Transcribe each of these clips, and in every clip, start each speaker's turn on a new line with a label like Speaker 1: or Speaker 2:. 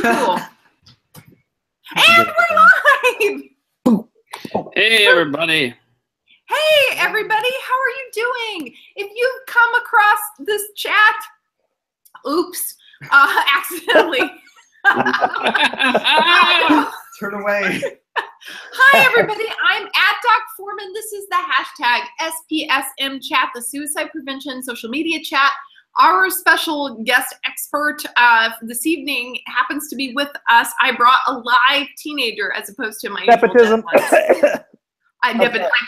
Speaker 1: Cool. And we're live!
Speaker 2: Hey, everybody.
Speaker 1: Hey, everybody, how are you doing? If you've come across this chat, oops, accidentally.
Speaker 3: Turn away.
Speaker 1: Hi, everybody. I'm @Doc Foreman. This is the hashtag SPSM chat, the suicide prevention social media chat. Our special guest expert this evening happens to be with us. I brought a live teenager as opposed to my
Speaker 4: Nepotism.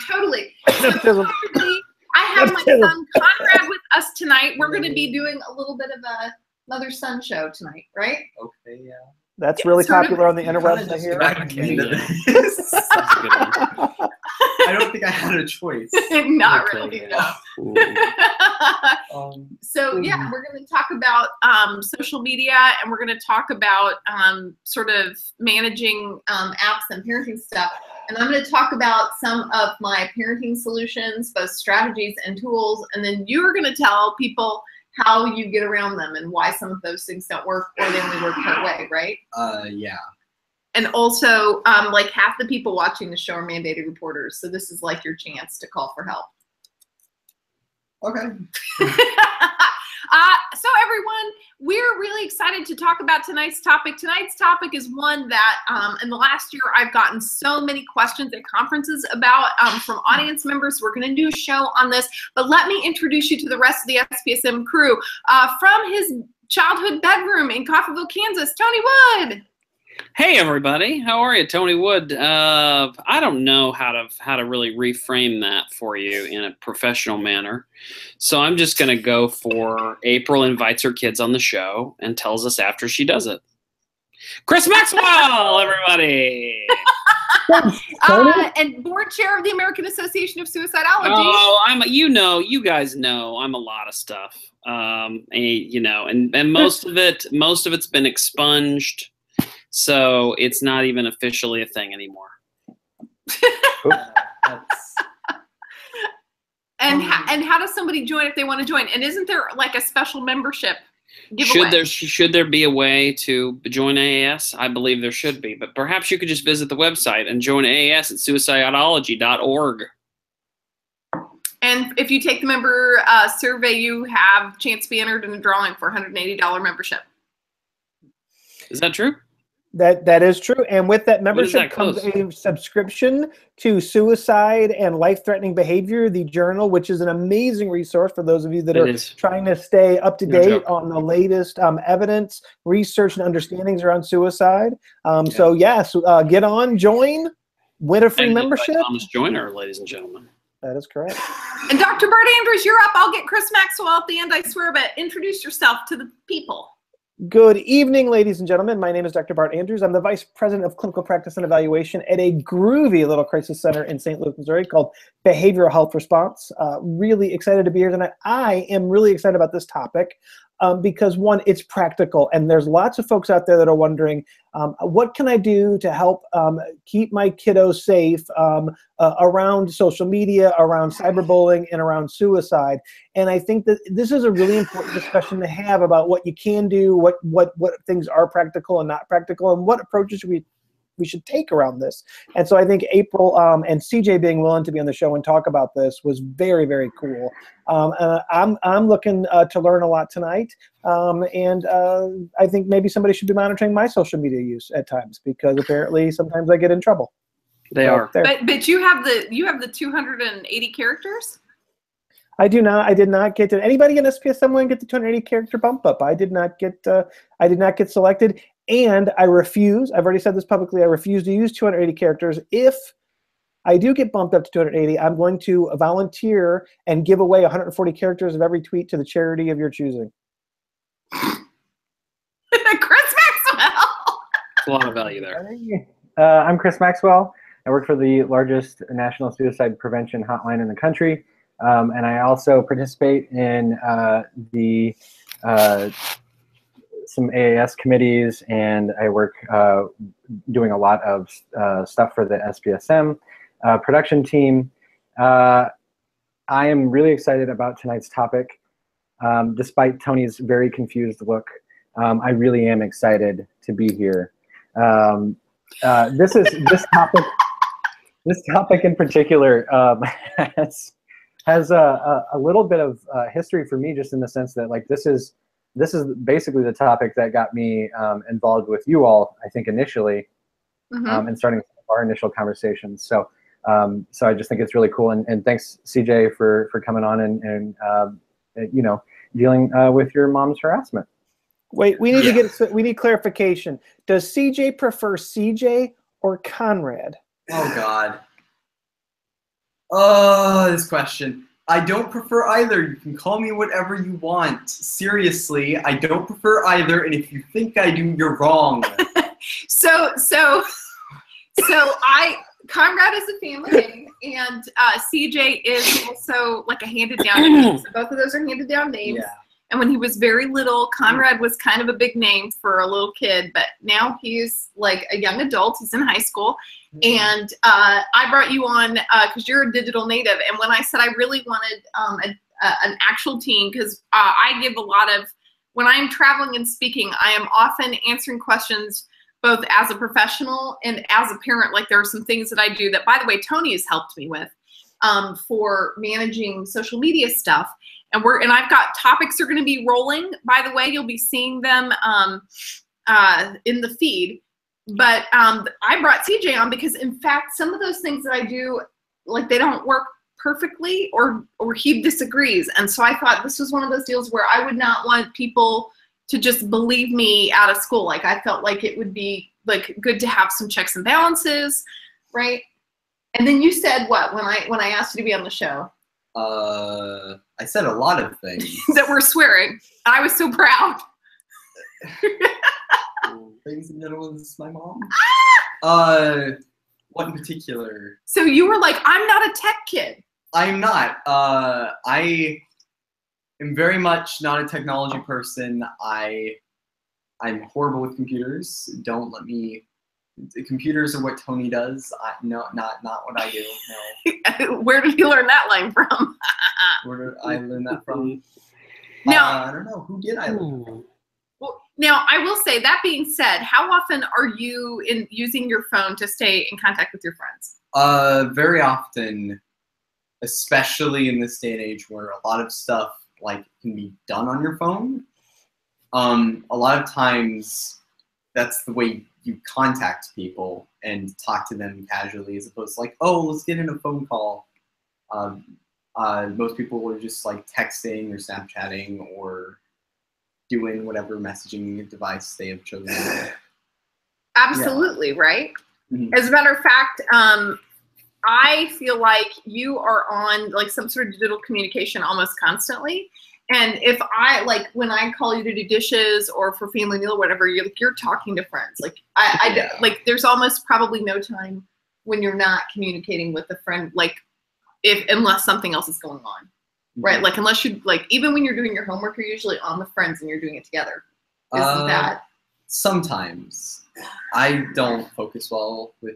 Speaker 1: Totally. So, everybody, I have my son Conrad with us tonight. We're going to be doing a little bit of a mother-son show tonight, right?
Speaker 3: Okay, yeah.
Speaker 4: That's really popular on the interwebs, I hear.
Speaker 3: I don't think I had a choice.
Speaker 1: Not really, no. So yeah, we're going to talk about social media, and we're going to talk about sort of managing apps and parenting stuff. And I'm going to talk about some of my parenting solutions, both strategies and tools, and then you're going to tell people how you get around them and why some of those things don't work or they only work part way, right?
Speaker 3: Yeah.
Speaker 1: And also, like half the people watching the show are mandated reporters, so this is like your chance to call for help.
Speaker 3: Okay.
Speaker 1: So everyone, we're really excited to talk about tonight's topic. Tonight's topic is one that in the last year I've gotten so many questions at conferences about from audience members. We're going to do a show on this, but let me introduce you to the rest of the SPSM crew. From his childhood bedroom in Coffeyville, Kansas, Tony Wood.
Speaker 2: Hey, everybody. How are you? Tony Wood. I don't know how to really reframe that for you in a professional manner. So I'm just going to go for April invites her kids on the show and tells us after she does it. Chris Maxwell, everybody.
Speaker 1: And board chair of the American Association of Suicidology.
Speaker 2: Oh, you guys know I'm a lot of stuff. And most of it's been expunged. So it's not even officially a thing anymore.
Speaker 1: And how does somebody join if they want to join? And isn't there like a special membership giveaway?
Speaker 2: Should there be a way to join AAS? I believe there should be, but perhaps you could just visit the website and join AAS at suicidology.org.
Speaker 1: And if you take the member survey, you have a chance to be entered in a drawing for $180 membership.
Speaker 2: Is that true?
Speaker 4: That is true, and with that membership comes a subscription to Suicide and Life-Threatening Behavior, the journal, which is an amazing resource for those of you that are trying to stay up to date on the latest evidence, research, and understandings around suicide. So yes, get on, join, win a free membership.
Speaker 2: Thomas Joyner, ladies and gentlemen.
Speaker 4: That is correct.
Speaker 1: And Dr. Bart Andrews, you're up. I'll get Chris Maxwell at the end, I swear, but introduce yourself to the people.
Speaker 4: Good evening, ladies and gentlemen. My name is Dr. Bart Andrews. I'm the Vice President of Clinical Practice and Evaluation at a groovy little crisis center in St. Louis, Missouri called Behavioral Health Response. Really excited to be here tonight. I am really excited about this topic because, one, it's practical, and there's lots of folks out there that are wondering, what can I do to help keep my kiddos safe around social media, around cyberbullying, and around suicide? And I think that this is a really important discussion to have about what you can do, what things are practical and not practical, and what approaches we should take around this. And so I think April and CJ being willing to be on the show and talk about this was very, very cool. And I'm looking to learn a lot tonight. And I think maybe somebody should be monitoring my social media use at times, because apparently sometimes I get in trouble.
Speaker 2: They are.
Speaker 1: But you have the 280 characters?
Speaker 4: I do not. I did not get to. Anybody in SPSM want to get the 280 character bump up? I did not get. I did not get selected, and I refuse. I've already said this publicly. I refuse to use 280 characters. If I do get bumped up to 280, I'm going to volunteer and give away 140 characters of every tweet to the charity of your choosing.
Speaker 1: Chris Maxwell.
Speaker 2: There's a lot of value there.
Speaker 5: I'm Chris Maxwell. I work for the largest national suicide prevention hotline in the country. And I also participate in some AAS committees, and I work doing a lot of stuff for the SPSM production team. I am really excited about tonight's topic, despite Tony's very confused look I really am excited to be here. This topic. This topic in particular has a little bit of history for me, just in the sense that like this is basically the topic that got me involved with you all, I think, initially, and starting our initial conversations. So so I just think it's really cool, and thanks CJ for coming on and you know, dealing with your mom's harassment.
Speaker 4: Wait, we need clarification. Does CJ prefer CJ or Conrad?
Speaker 3: Oh God. Oh, this question. I don't prefer either. You can call me whatever you want. Seriously, I don't prefer either, and if you think I do, you're wrong.
Speaker 1: So Conrad is a family name, and CJ is also like a handed down name. So both of those are handed down names.
Speaker 3: Yeah.
Speaker 1: And when he was very little, Conrad was kind of a big name for a little kid, but now he's like a young adult. He's in high school. And I brought you on because you're a digital native. And when I said I really wanted an actual team, because I give a lot of, when I'm traveling and speaking, I am often answering questions both as a professional and as a parent. Like there are some things that I do that, by the way, Tony has helped me with for managing social media stuff. And I've got topics are going to be rolling. By the way, you'll be seeing them in the feed. But I brought CJ on because, in fact, some of those things that I do, like they don't work perfectly, or he disagrees. And so I thought this was one of those deals where I would not want people to just believe me out of school. Like I felt like it would be like good to have some checks and balances, right? And then you said what when I asked you to be on the show?
Speaker 3: I said a lot of things.
Speaker 1: That were swearing. I was so proud.
Speaker 3: Ladies and gentlemen, this is my mom. What in particular?
Speaker 1: So you were like, I'm not a tech kid.
Speaker 3: I'm not. I am very much not a technology person. I'm horrible with computers. Don't let me. The computers are what Tony does. No, not what I do. No.
Speaker 1: Where did you learn that line from?
Speaker 3: Where did I learn that from?
Speaker 1: Now,
Speaker 3: I don't know. Who did I learn from?
Speaker 1: Well, now I will say, that being said, how often are you using your phone to stay in contact with your friends?
Speaker 3: Very often, especially in this day and age where a lot of stuff like can be done on your phone. A lot of times, that's the way you contact people and talk to them casually, as opposed to like, oh, let's get in a phone call. Most people are just like texting or Snapchatting or doing whatever messaging device they have chosen.
Speaker 1: Absolutely, yeah. Right?
Speaker 3: Mm-hmm.
Speaker 1: As a matter of fact, I feel like you are on like some sort of digital communication almost constantly. And if when I call you to do dishes or for family meal or whatever, you're talking to friends. Like like there's almost probably no time when you're not communicating with a friend, like unless something else is going on, right? Like unless you even when you're doing your homework, you're usually on with friends and you're doing it together. Isn't that?
Speaker 3: Sometimes I don't focus well with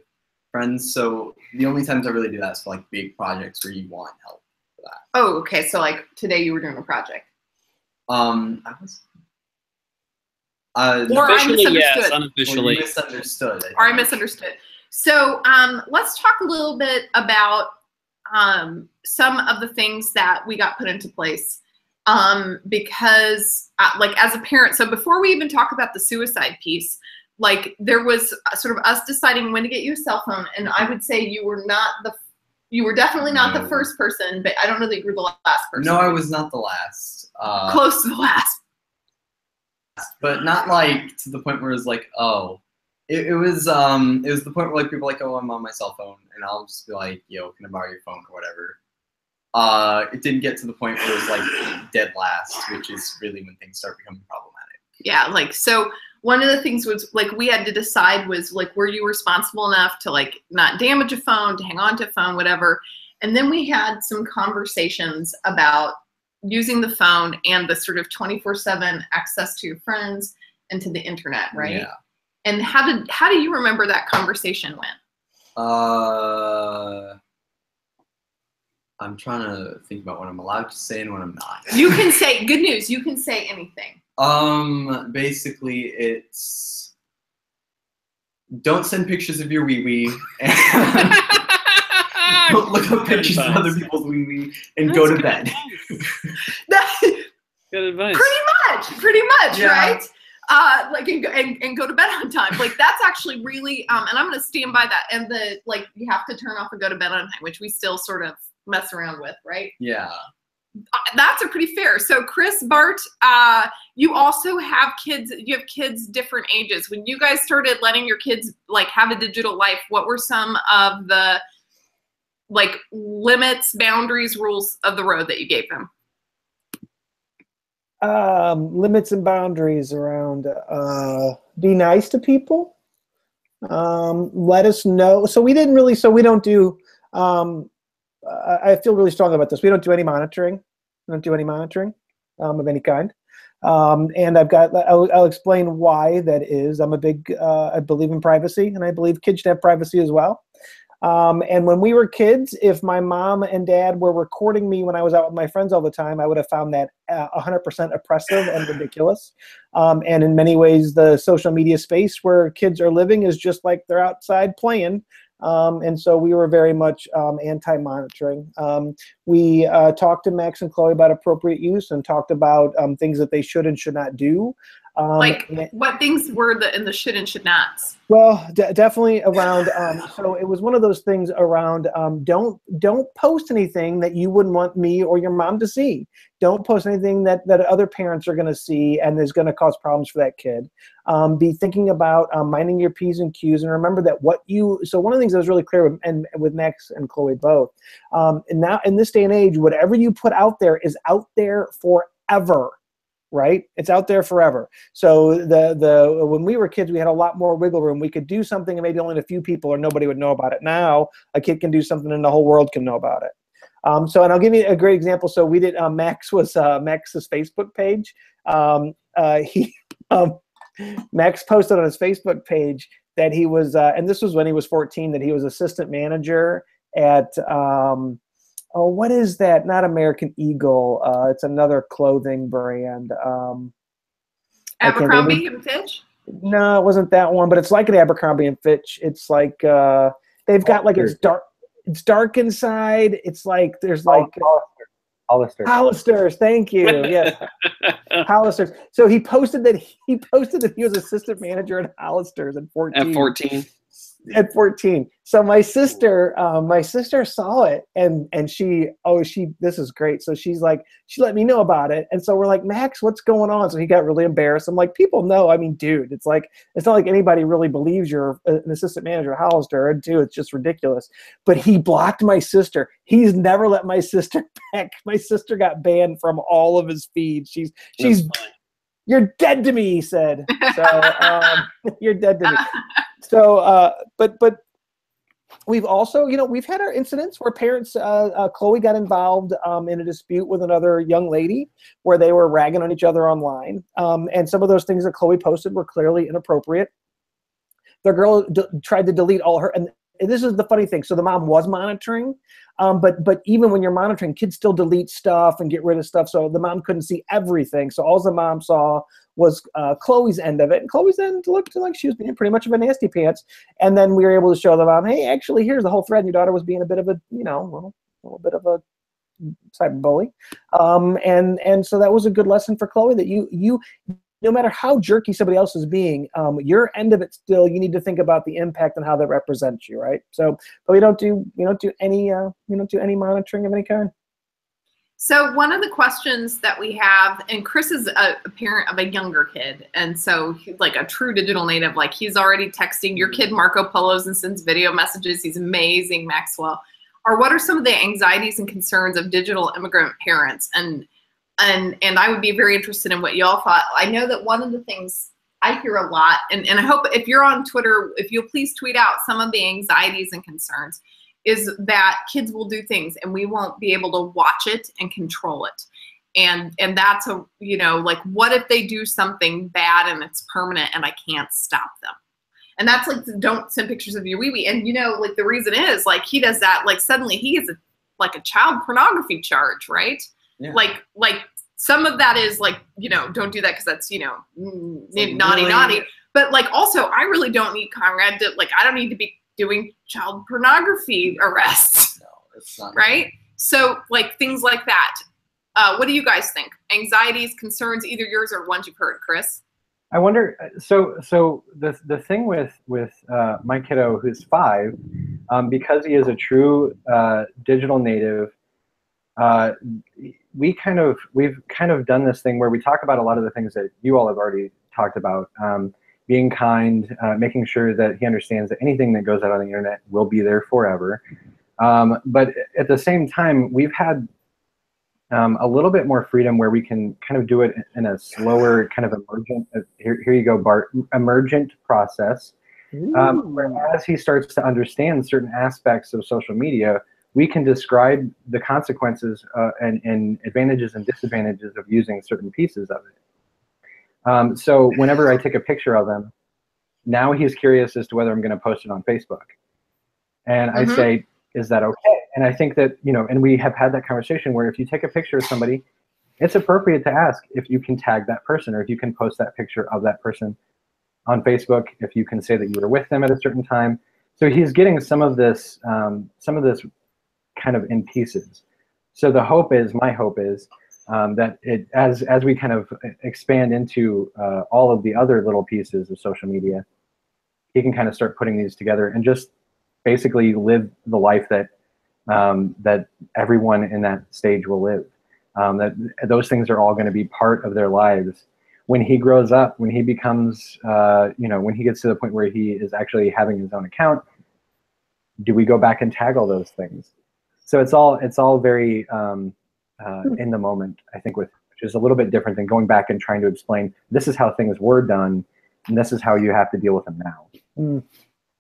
Speaker 3: friends, so the only times I really do that is for like big projects where you want help.
Speaker 1: Oh, okay. So like today you were doing a project.
Speaker 3: I was.
Speaker 2: Officially, yes. Unofficially,
Speaker 3: you misunderstood.
Speaker 1: I misunderstood. So let's talk a little bit about some of the things that we got put into place because like as a parent, so before we even talk about the suicide piece, like there was sort of us deciding when to get you a cell phone, and I would say you were definitely not the first person, but I don't know that you were the last person.
Speaker 3: No, I was not the last.
Speaker 1: Close to the last.
Speaker 3: But not like to the point where it was like, oh. It was the point where like people were like, oh, I'm on my cell phone, and I'll just be like, yo, can I borrow your phone or whatever. It didn't get to the point where it was like dead last, which is really when things start becoming problematic.
Speaker 1: Yeah, like so one of the things was like we had to decide was like, were you responsible enough to like not damage a phone, to hang on to a phone, whatever. And then we had some conversations about using the phone and the sort of 24/7 access to your friends and to the internet, right?
Speaker 3: Yeah.
Speaker 1: And how do you remember that conversation went?
Speaker 3: I'm trying to think about what I'm allowed to say and what I'm not.
Speaker 1: You can say, good news, you can say anything.
Speaker 3: Basically, it's don't send pictures of your wee-wee. Don't look up pictures of other people's wee-wee and go to bed.
Speaker 2: Good advice.
Speaker 1: Pretty much,
Speaker 3: Yeah.
Speaker 1: right? Like and go to bed on time. Like that's actually really and I'm gonna stand by that. And the like you have to turn off and go to bed on time, which we still sort of mess around with, right?
Speaker 3: Yeah.
Speaker 1: That's a pretty fair. So Chris, Bart, you also have kids. You have kids different ages. When you guys started letting your kids like have a digital life, what were some of the like limits, boundaries, rules of the road that you gave them?
Speaker 4: Limits and boundaries around be nice to people. Let us know. So we don't do. I feel really strong about this. We don't do any monitoring. We don't do any monitoring of any kind. And I'll explain why that is. I believe in privacy, and I believe kids should have privacy as well. And when we were kids, if my mom and dad were recording me when I was out with my friends all the time, I would have found that 100% oppressive and ridiculous. And in many ways, the social media space where kids are living is just like they're outside playing. And so we were very much anti-monitoring. We talked to Max and Chloe about appropriate use and talked about things that they should and should not do.
Speaker 1: Like what things were in the should and should nots?
Speaker 4: Well, definitely around. So it was one of those things around. Don't post anything that you wouldn't want me or your mom to see. Don't post anything that other parents are going to see and is going to cause problems for that kid. Be thinking about minding your P's and Q's, and remember that So one of the things that was really clear with Max and Chloe both. And now in this day and age, whatever you put out there is out there forever. Right? It's out there forever. So when we were kids, we had a lot more wiggle room. We could do something and maybe only a few people or nobody would know about it. Now, a kid can do something and the whole world can know about it. And I'll give you a great example. So we did, Max's Facebook page. Max posted on his Facebook page that he was, and this was when he was 14, that he was assistant manager at, what is that? Not American Eagle. It's another clothing brand.
Speaker 1: Abercrombie and Fitch?
Speaker 4: No, it wasn't that one, but it's like an Abercrombie and Fitch. It's like they've got like it's dark inside. It's like there's like Hollister's. Thank you. Yes. Hollister's. So he posted that he was assistant manager at Hollister's at 14. At 14. So my sister saw it and this is great. So she let me know about it. And so we're like, Max, what's going on? So he got really embarrassed. I'm like, people know. I mean, dude, it's not like anybody really believes you're an assistant manager at Hollister. And dude, it's just ridiculous. But he blocked my sister. He's never let my sister back. My sister got banned from all of his feeds. She's you're dead to me, he said. So you're dead to me. So, but we've also, we've had our incidents where parents, Chloe got involved in a dispute with another young lady where they were ragging on each other online. And some of those things that Chloe posted were clearly inappropriate. The girl tried to delete all her, and this is the funny thing. So the mom was monitoring, but even when you're monitoring, kids still delete stuff and get rid of stuff. So the mom couldn't see everything. So all the mom saw was Chloe's end of it. And Chloe's end looked like she was being pretty much of a nasty pants. And then we were able to show the mom, hey, actually, here's the whole thread. And your daughter was being a bit of a, a little bit of a cyber bully. And so that was a good lesson for Chloe, that you no matter how jerky somebody else is being, your end of it still, you need to think about the impact and how that represents you, right? So, but we don't do any monitoring of any kind.
Speaker 1: So one of the questions that we have, and Chris is a parent of a younger kid, and so he's like a true digital native. Like he's already texting your kid Marco Polos and sends video messages. He's amazing, Maxwell. Or what are some of the anxieties and concerns of digital immigrant parents? And I would be very interested in what y'all thought. I know that one of the things I hear a lot, and I hope if you're on Twitter, if you'll please tweet out some of the anxieties and concerns, is that kids will do things and we won't be able to watch it and control it. And that's like, what if they do something bad and it's permanent and I can't stop them? And that's like, don't send pictures of your wee-wee. And like the reason is like, he does that, like suddenly he is like a child pornography charge, right? Yeah. Like some of that is like, you know, don't do that because that's, you know,
Speaker 3: like
Speaker 1: naughty,
Speaker 3: really-
Speaker 1: naughty. But like also, I really don't need Conrad to, like, I don't need to be doing child pornography arrests,
Speaker 3: No, it's not.
Speaker 1: right? So like things like that. What do you guys think? Anxieties, concerns, either yours or ones you've heard, Chris?
Speaker 5: I wonder. So the thing with my kiddo who's 5, because he is a true digital native, we've kind of done this thing where we talk about a lot of the things that you all have already talked about. Being kind, making sure that he understands that anything that goes out on the internet will be there forever. But at the same time, we've had a little bit more freedom where we can kind of do it in a slower kind of emergent, here you go, Bart, emergent process. Where as he starts to understand certain aspects of social media, we can describe the consequences and advantages and disadvantages of using certain pieces of it. So whenever I take a picture of him, now he's curious as to whether I'm going to post it on Facebook. And I say, is that okay? And I think that, you know, and we have had that conversation where if you take a picture of somebody, it's appropriate to ask if you can tag that person or if you can post that picture of that person on Facebook, if you can say that you were with them at a certain time. So he's getting some of this kind of in pieces. So the hope is, my hope is, that it, as we kind of expand into all of the other little pieces of social media, he can kind of start putting these together and just basically live the life that that everyone in that stage will live. That those things are all going to be part of their lives. When he grows up, when he becomes, you know, when he gets to the point where he is actually having his own account, do we go back and tag all those things? So it's all very in the moment, I think, which is a little bit different than going back and trying to explain this is how things were done and this is how you have to deal with them now.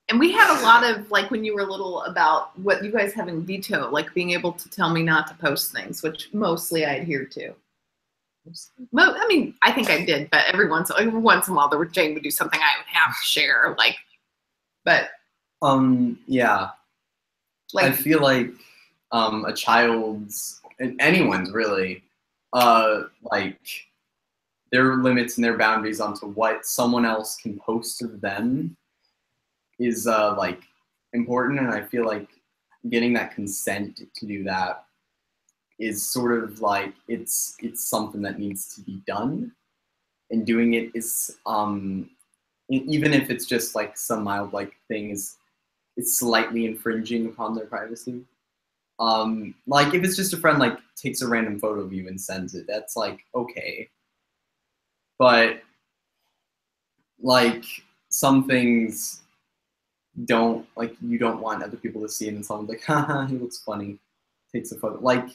Speaker 1: And we had a lot of, like, when you were little, about what you guys have in veto, like being able to tell me not to post things, which mostly I adhered to. Well, I mean, I think I did, but every once in a while, Jane would do something I would have to share, like, but.
Speaker 3: Yeah.
Speaker 1: Like,
Speaker 3: I feel like a child's, and anyone's really, like, their limits and their boundaries onto what someone else can post of them is like important, and I feel like getting that consent to do that is sort of like it's something that needs to be done, and doing it is even if it's just like some mild like thing, is it's slightly infringing upon their privacy. Like if it's just a friend like takes a random photo of you and sends it, that's like okay, but like some things don't, like, you don't want other people to see it, and someone's like, haha, he looks funny, takes a photo. Like,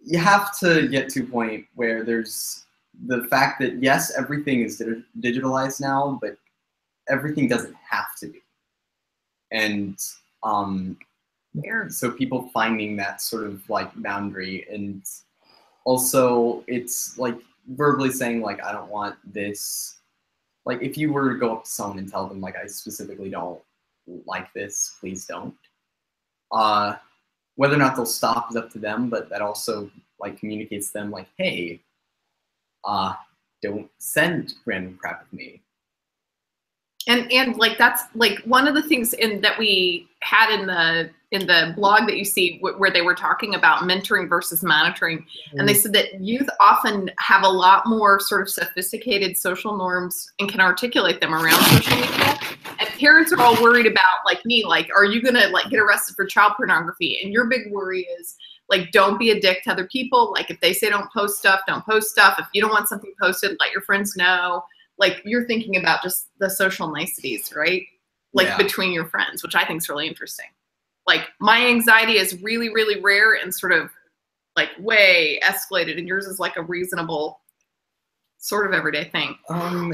Speaker 3: you have to get to a point where there's the fact that yes, everything is digitalized now, but everything doesn't have to be. And so people finding that sort of like boundary, and also it's like verbally saying like, I don't want this. Like if you were to go up to someone and tell them like, I specifically don't like this, please don't. Whether or not they'll stop is up to them, but that also like communicates to them like, hey, don't send random crap of me.
Speaker 1: And like that's like one of the things that we had in the blog that you see where they were talking about mentoring versus monitoring, and they said that youth often have a lot more sort of sophisticated social norms and can articulate them around social media, and parents are all worried about, like me, like, are you gonna like get arrested for child pornography? And your big worry is like, don't be a dick to other people. Like if they say don't post stuff, don't post stuff. If you don't want something posted, let your friends know. Like you're thinking about just the social niceties, right? Like between your friends, which I think is really interesting. Like my anxiety is really, really rare and sort of like way escalated, and yours is like a reasonable sort of everyday thing.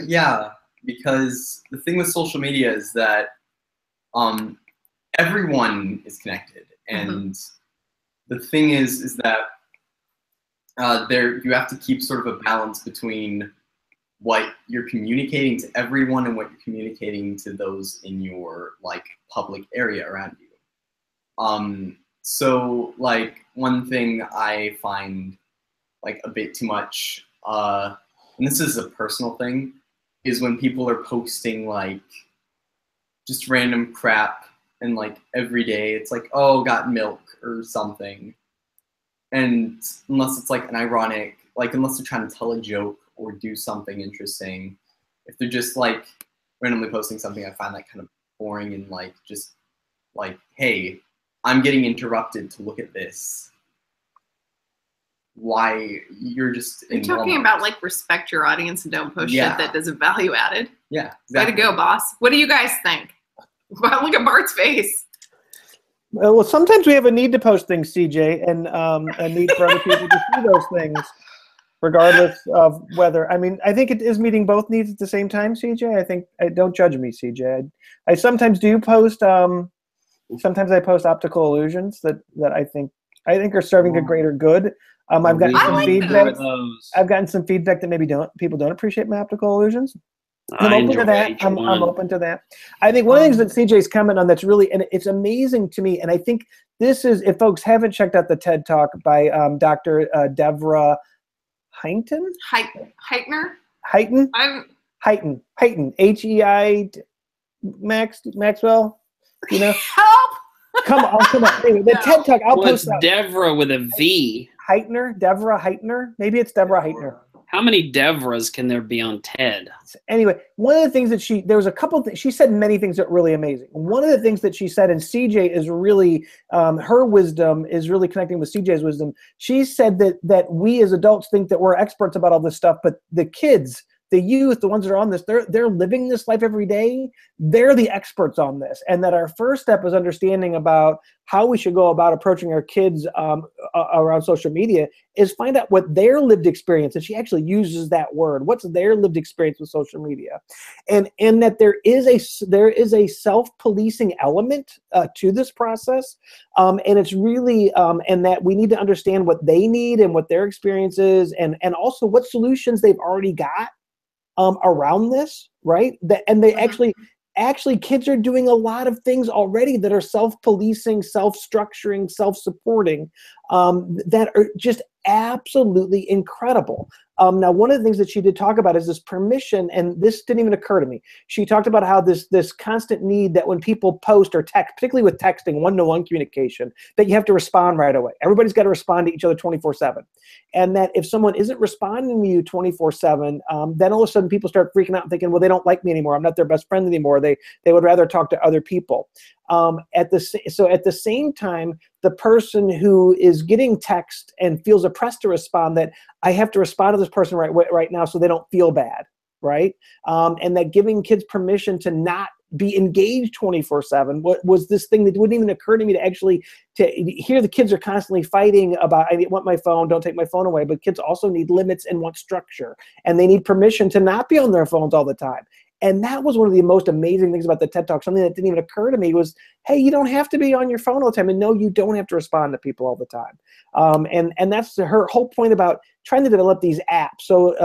Speaker 3: Yeah, because the thing with social media is that everyone is connected, and the thing is that you have to keep sort of a balance between what you're communicating to everyone and what you're communicating to those in your like public area around you. So like one thing I find like a bit too much, and this is a personal thing, is when people are posting like just random crap and like every day it's like, oh, got milk or something. And unless it's like an ironic, like unless they're trying to tell a joke or do something interesting, if they're just like randomly posting something, I find that kind of boring and like just like, hey, I'm getting interrupted to look at this. Why you're just
Speaker 1: You're talking about like respect your audience and don't post shit that isn't value added.
Speaker 3: Yeah,
Speaker 1: Way
Speaker 3: exactly.
Speaker 1: to go, boss. What do you guys think? Wow, look at Bart's face.
Speaker 4: Well, sometimes we have a need to post things, CJ, and a need for other people to see those things, regardless of whether. I mean, I think it is meeting both needs at the same time, CJ. Don't judge me, CJ. I sometimes do post. Sometimes I post optical illusions that I think are serving a greater good. I've gotten some feedback. I've gotten some feedback that maybe people don't appreciate my optical illusions. I'm open to that. I'm open to that. I think one of the things that CJ's comment on that's really, and it's amazing to me, and I think this is, if folks haven't checked out the TED Talk by Dr. Deborah Heighton?
Speaker 1: Heitner?
Speaker 4: Heighton? Heighton. H-E-I, Maxwell? You know?
Speaker 1: Help!
Speaker 4: Come on. Anyway, the TED Talk, I'll post that.
Speaker 2: Deborah with a V.
Speaker 4: Deborah Heitner? Maybe it's Deborah Heitner.
Speaker 2: How many Devras can there be on TED?
Speaker 4: Anyway, one of the things that there was a couple things, she said many things that were really amazing. One of the things that she said, and CJ is really, her wisdom is really connecting with CJ's wisdom. She said that we as adults think that we're experts about all this stuff, but the kids, the youth, the ones that are on this, they're living this life every day. They're the experts on this. And that our first step is understanding about how we should go about approaching our kids around social media is find out what their lived experience, and she actually uses that word, what's their lived experience with social media. And that there is a self-policing element to this process. And it's really, and that we need to understand what they need and what their experience is, and also what solutions they've already got around this, right? And they actually kids are doing a lot of things already that are self-policing, self-structuring, self-supporting, that are just absolutely incredible. Now, one of the things that she did talk about is this permission, and this didn't even occur to me. She talked about how this constant need that when people post or text, particularly with texting, one-to-one communication, that you have to respond right away. Everybody's got to respond to each other 24/7. And that if someone isn't responding to you 24/7, then all of a sudden people start freaking out and thinking, well, they don't like me anymore. I'm not their best friend anymore. They would rather talk to other people. At the same time, the person who is getting text and feels oppressed to respond, that I have to respond to this person right now so they don't feel bad, right? And that giving kids permission to not be engaged 24/7 was this thing that wouldn't even occur to me to hear the kids are constantly fighting about, I want my phone, don't take my phone away, but kids also need limits and want structure, and they need permission to not be on their phones all the time. And that was one of the most amazing things about the TED Talk. Something that didn't even occur to me was, hey, you don't have to be on your phone all the time. And no, you don't have to respond to people all the time. And that's her whole point about trying to develop these apps. So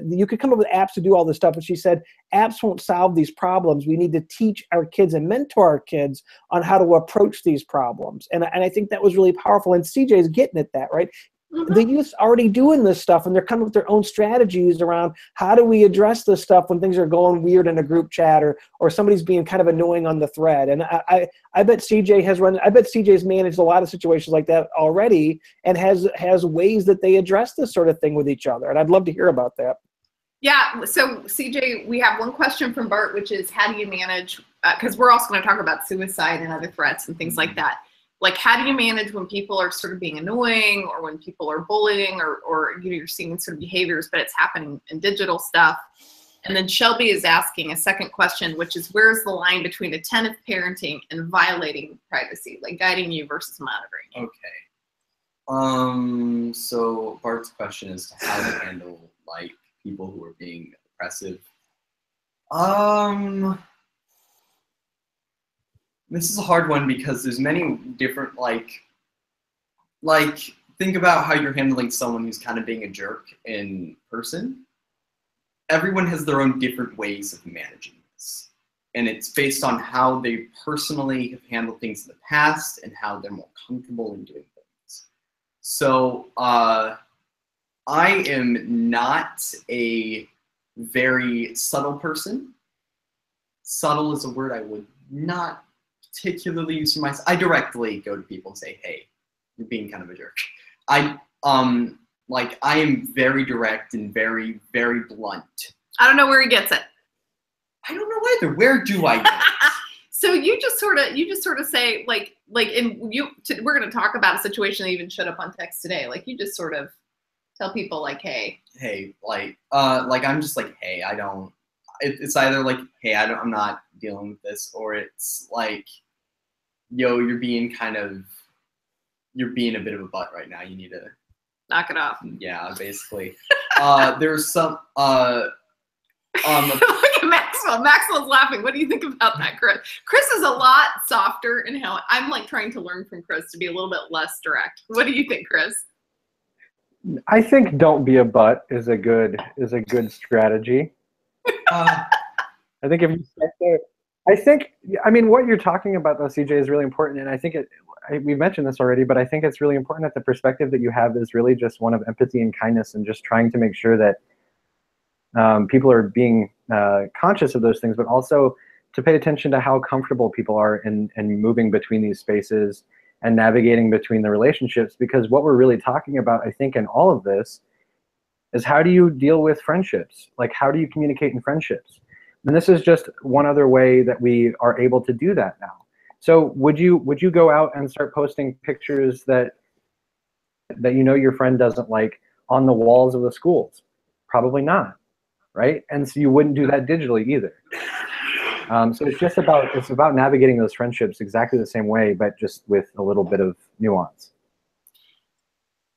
Speaker 4: you could come up with apps to do all this stuff. But she said, apps won't solve these problems. We need to teach our kids and mentor our kids on how to approach these problems. And I think that was really powerful. And CJ is getting at that, right? Mm-hmm. The youth's already doing this stuff, and they're coming up with their own strategies around how do we address this stuff when things are going weird in a group chat, or somebody's being kind of annoying on the thread. And I bet CJ's managed a lot of situations like that already, and has ways that they address this sort of thing with each other. And I'd love to hear about that.
Speaker 1: Yeah, so CJ, we have one question from Bart, which is, how do you manage, because we're also going to talk about suicide and other threats and things like that. Like, how do you manage when people are sort of being annoying, or when people are bullying, or you're seeing sort of behaviors, but it's happening in digital stuff? And then Shelby is asking a second question, which is, where's the line between attentive parenting and violating privacy, like guiding you versus monitoring?
Speaker 3: Okay. So Bart's question is to how to handle like people who are being oppressive. This is a hard one because there's many different, like think about how you're handling someone who's kind of being a jerk in person. Everyone has their own different ways of managing this. And it's based on how they personally have handled things in the past and how they're more comfortable in doing things. So I am not a very subtle person. Subtle is a word I would not particularly use for myself. I directly go to people and say, hey, you're being kind of a jerk. I am very direct and very, very blunt.
Speaker 1: I don't know where he gets it.
Speaker 3: I don't know either. Where do I get it?
Speaker 1: So you just sort of say we're going to talk about a situation that even showed up on text today. Like you just sort of tell people like, hey,
Speaker 3: I'm just like, hey, I don't. It's either like, hey, I'm not dealing with this, or it's like, yo, you're being a bit of a butt right now. You need to
Speaker 1: knock it off.
Speaker 3: Yeah, basically. There's some
Speaker 1: Look at Maxwell. Maxwell's laughing. What do you think about that, Chris? Chris is a lot softer in how I'm like trying to learn from Chris to be a little bit less direct. What do you think, Chris?
Speaker 5: I think don't be a butt is a good strategy. I think if you start there, I mean, what you're talking about though, CJ, is really important, and I think we mentioned this already, but I think it's really important that the perspective that you have is really just one of empathy and kindness, and just trying to make sure that people are being conscious of those things, but also to pay attention to how comfortable people are in moving between these spaces and navigating between the relationships. Because what we're really talking about, I think, in all of this is how do you deal with friendships? Like, how do you communicate in friendships? And this is just one other way that we are able to do that now. So would you go out and start posting pictures that you know your friend doesn't like on the walls of the schools? Probably not, right? And so you wouldn't do that digitally either. So it's about navigating those friendships exactly the same way, but just with a little bit of nuance.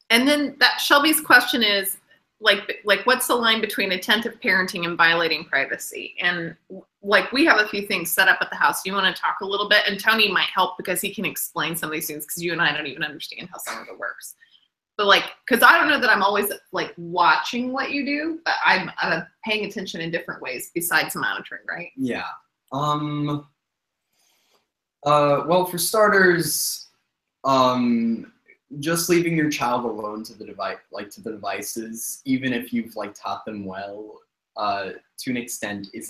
Speaker 1: And then that Shelby's question is like what's the line between attentive parenting and violating privacy? And like we have a few things set up at the house. You want to talk a little bit? And Tony might help because he can explain some of these things, because you and I don't even understand how some of it works. But like, because I don't know that I'm always like watching what you do, but I'm paying attention in different ways besides monitoring, right?
Speaker 3: Yeah. Well, for starters, just leaving your child alone to the devices, even if you've taught them well, to an extent, is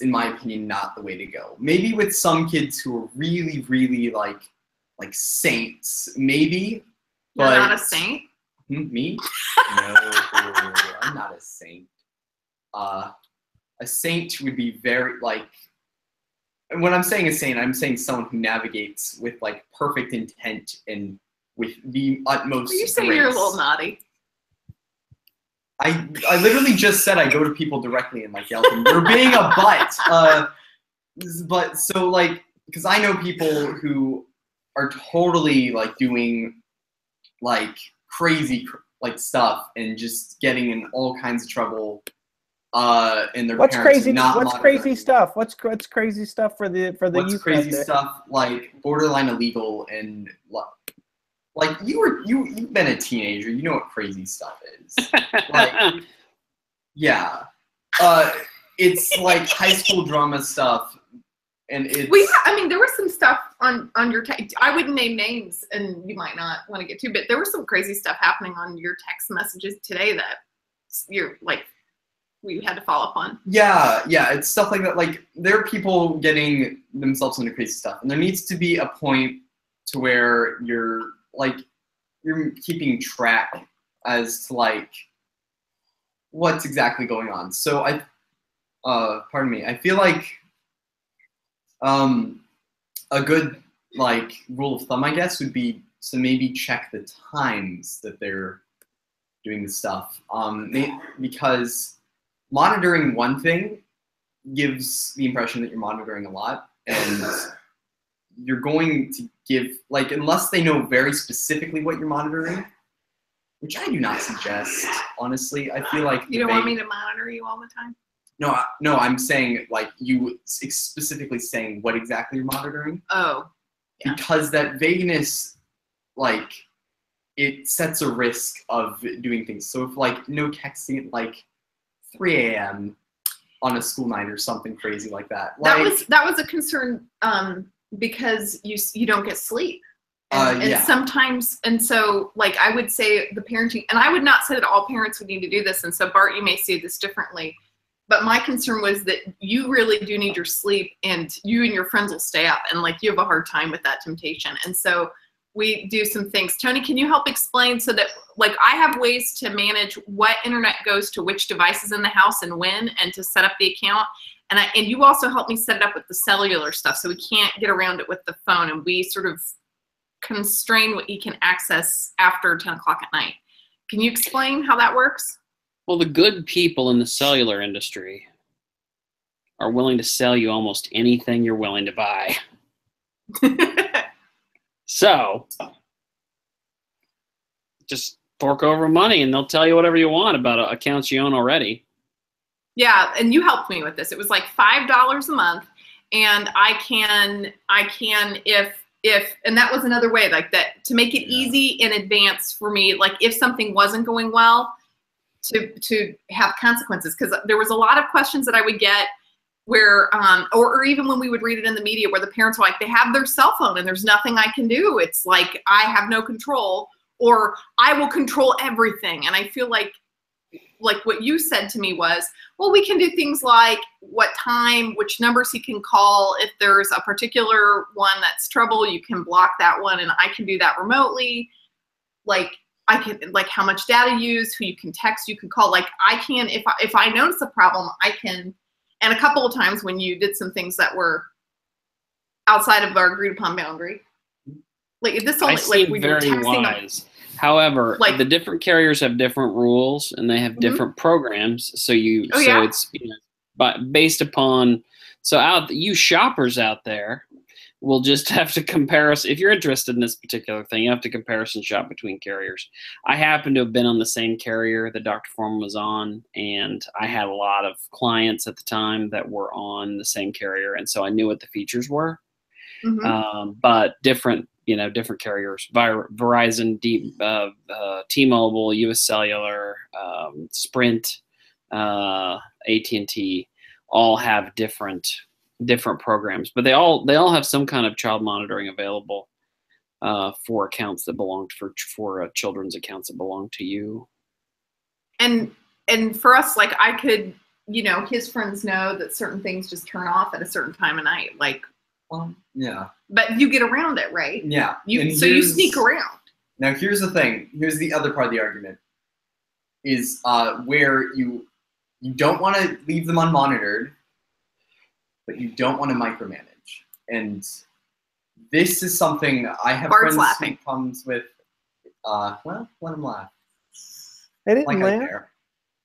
Speaker 3: in my opinion not the way to go. Maybe with some kids who are really, really like saints, maybe.
Speaker 1: You're
Speaker 3: but
Speaker 1: not a saint?
Speaker 3: Me? No, I'm not a saint. A saint would be very when I'm saying a saint, I'm saying someone who navigates with perfect intent and with the utmost.
Speaker 1: Are you saying
Speaker 3: grace.
Speaker 1: you're a little naughty?
Speaker 3: I literally just said I go to people directly and yell at them, you're being a butt. But so because I know people who are totally doing crazy stuff and just getting in all kinds of trouble. And their
Speaker 4: what's
Speaker 3: parents
Speaker 4: crazy?
Speaker 3: not
Speaker 4: What's crazy stuff? What's crazy stuff for the
Speaker 3: what's
Speaker 4: youth?
Speaker 3: Crazy stuff borderline illegal and you've been a teenager. You know what crazy stuff is. Yeah, it's high school drama stuff. And it's,
Speaker 1: there was some stuff on your text. I wouldn't name names, and you might not want to get to, but there was some crazy stuff happening on your text messages today that you're we had to follow up on. Yeah,
Speaker 3: it's stuff like that. There are people getting themselves into crazy stuff, and there needs to be a point to where you're keeping track as to what's exactly going on. So pardon me, I feel a good rule of thumb, I guess, would be to maybe check the times that they're doing the stuff, because monitoring one thing gives the impression that you're monitoring a lot, and you're going to give unless they know very specifically what you're monitoring, which I do not suggest, honestly. I feel
Speaker 1: you don't want me to monitor you all the time.
Speaker 3: No, I'm saying you specifically saying what exactly you're monitoring.
Speaker 1: Oh, yeah.
Speaker 3: Because that vagueness, it sets a risk of doing things. So if no texting at 3 a.m. on a school night or something crazy like that.
Speaker 1: That was a concern because you don't get sleep. And
Speaker 3: Yeah.
Speaker 1: sometimes, and so like I would say the parenting, and I would not say that all parents would need to do this. And so Bart, you may see this differently, but my concern was that you really do need your sleep, and you and your friends will stay up, and like you have a hard time with that temptation. And so we do some things. Tony, can you help explain so that like I have ways to manage what internet goes to which devices in the house and when, and to set up the account. And you also help me set it up with the cellular stuff, so we can't get around it with the phone, and we sort of constrain what you can access after 10 o'clock at night. Can you explain how that works?
Speaker 2: Well, the good people in the cellular industry are willing to sell you almost anything you're willing to buy. So just fork over money and they'll tell you whatever you want about accounts you own already.
Speaker 1: Yeah, and you helped me with this. It was like $5 a month, and I can if and that was another way, like that, to make it easy in advance for me, like if something wasn't going well, to have consequences. Because there was a lot of questions that I would get where or even when we would read it in the media where the parents were like, they have their cell phone and there's nothing I can do. It's like I have no control, or I will control everything. And I feel like what you said to me was, well, we can do things like what time, which numbers he can call. If there's a particular one that's trouble, you can block that one, and I can do that remotely. Like I can, like how much data you use, who you can text, you can call. Like I can, if I notice a problem, I can. And a couple of times when you did some things that were outside of our agreed upon boundary, like this only, like we were texting.
Speaker 2: Wise. However, like, the different carriers have different rules and they have different programs. So it's but based upon, you shoppers out there will just have to compare us. If you're interested in this particular thing, you have to comparison shop between carriers. I happen to have been on the same carrier that Dr. Foreman was on, and I had a lot of clients at the time that were on the same carrier, and so I knew what the features were. But different carriers: Verizon, T-Mobile, U.S. Cellular, Sprint, AT&T, all have different programs, but they all have some kind of child monitoring available for accounts that belong for children's accounts that belong to you. And
Speaker 1: for us, like I could, his friends know that certain things just turn off at a certain time of night, like.
Speaker 3: Well, yeah.
Speaker 1: But you get around it, right?
Speaker 3: Yeah.
Speaker 1: You sneak around.
Speaker 3: Now here's the thing. Here's the other part of the argument. Is where you don't want to leave them unmonitored, but you don't want to micromanage. And this is something I have
Speaker 1: Bart's
Speaker 3: friends
Speaker 1: laughing.
Speaker 3: who comes with. Well, let him laugh.
Speaker 4: I didn't
Speaker 3: like
Speaker 4: laugh.
Speaker 3: I care.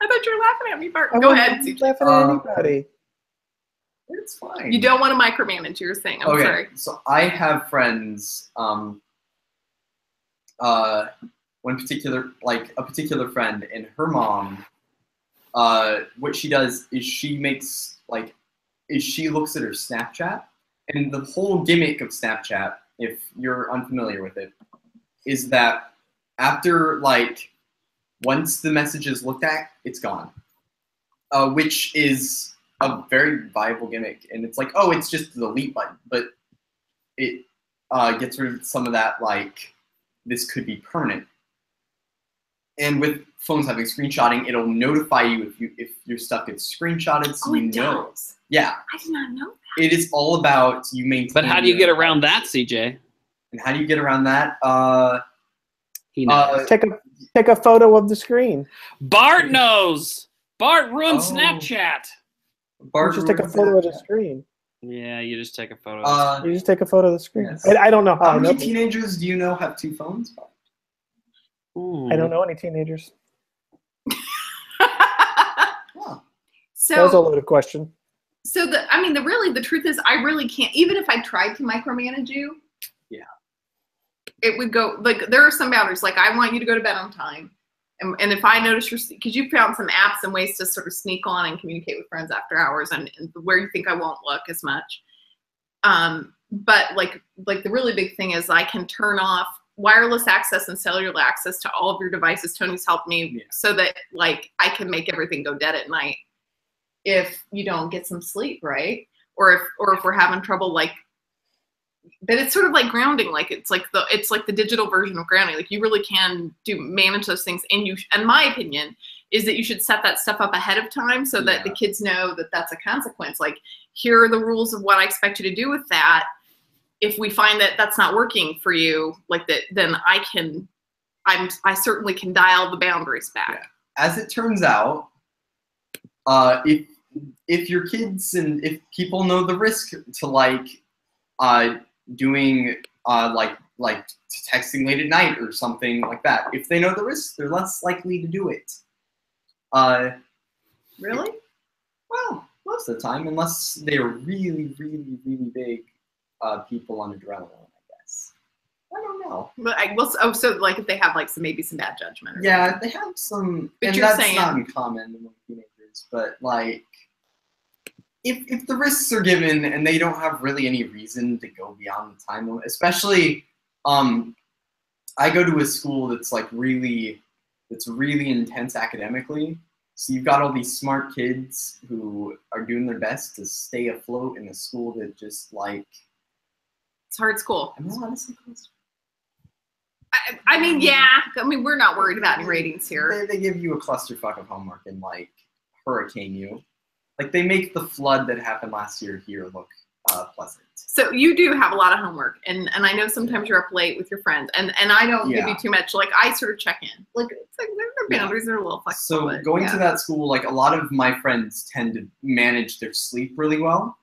Speaker 1: I thought you were laughing at me, Bart.
Speaker 4: I
Speaker 1: Go
Speaker 4: wasn't
Speaker 1: ahead.
Speaker 4: laughing at anybody.
Speaker 3: It's fine.
Speaker 1: You don't want to micromanage, you were saying. I'm sorry.
Speaker 3: So I have friends, one particular, like a particular friend, and her mom, what she does is she looks at her Snapchat, and the whole gimmick of Snapchat, if you're unfamiliar with it, is that after once the message is looked at, it's gone, which is a very viable gimmick. And it's like, oh, it's just the delete button, but it gets rid of some of that, this could be permanent. And with phones having screenshotting, it'll notify you if your stuff gets screenshotted, so you know.
Speaker 1: Does.
Speaker 3: Yeah.
Speaker 1: I did not know that.
Speaker 3: It is all about you maintaining.
Speaker 2: But how do you get around that, CJ?
Speaker 3: And how do you get around that?
Speaker 2: He knows.
Speaker 4: Take a photo of the screen.
Speaker 2: Bart knows. Bart ruined Snapchat.
Speaker 4: Bart, just take a photo of the screen.
Speaker 2: Yeah, you just take a photo.
Speaker 4: You just take a photo of the screen.
Speaker 3: Yes.
Speaker 4: I don't know
Speaker 3: how many teenagers do you know have two phones?
Speaker 4: I don't know any teenagers.
Speaker 1: So
Speaker 4: that was a loaded question.
Speaker 1: So the truth is, I really can't. Even if I tried to micromanage you, it would go there are some boundaries. Like I want you to go to bed on time, and if I notice because you found some apps and ways to sort of sneak on and communicate with friends after hours, and where you think I won't look as much. But the really big thing is I can turn off wireless access and cellular access to all of your devices. Tony's helped me so that I can make everything go dead at night if you don't get some sleep, right? Or if we're having trouble but it's sort of like grounding. Like it's like the digital version of grounding. Like you really can manage those things. And my opinion is that you should set that stuff up ahead of time so that the kids know that that's a consequence. Like, here are the rules of what I expect you to do with that. If we find that that's not working for you, like that, then I certainly can dial the boundaries back.
Speaker 3: Yeah. As it turns out, if your kids and if people know the risk to like doing like texting late at night or something like that, if they know the risk, they're less likely to do it.
Speaker 1: Really?
Speaker 3: Well, most of the time, unless they're really, really, really big people on adrenaline, I guess. I don't know.
Speaker 1: But so like if they have like maybe some bad judgment.
Speaker 3: Yeah, they have some,
Speaker 1: but
Speaker 3: and
Speaker 1: you're
Speaker 3: that's
Speaker 1: saying,
Speaker 3: not uncommon among teenagers. But like, if the risks are given and they don't have really any reason to go beyond the time limit, especially, I go to a school that's like really intense academically. So you've got all these smart kids who are doing their best to stay afloat in a school that just like.
Speaker 1: It's hard school.
Speaker 3: Am I allowed to say close?
Speaker 1: I mean, yeah. I mean, we're not worried about any ratings here.
Speaker 3: They give you a clusterfuck of homework and like hurricane you. Like they make the flood that happened last year here look pleasant.
Speaker 1: So you do have a lot of homework, and I know sometimes you're up late with your friends, and I don't give you too much. Like I sort of check in. Like it's like their boundaries are a little flexible.
Speaker 3: So going to that school, like a lot of my friends tend to manage their sleep really well,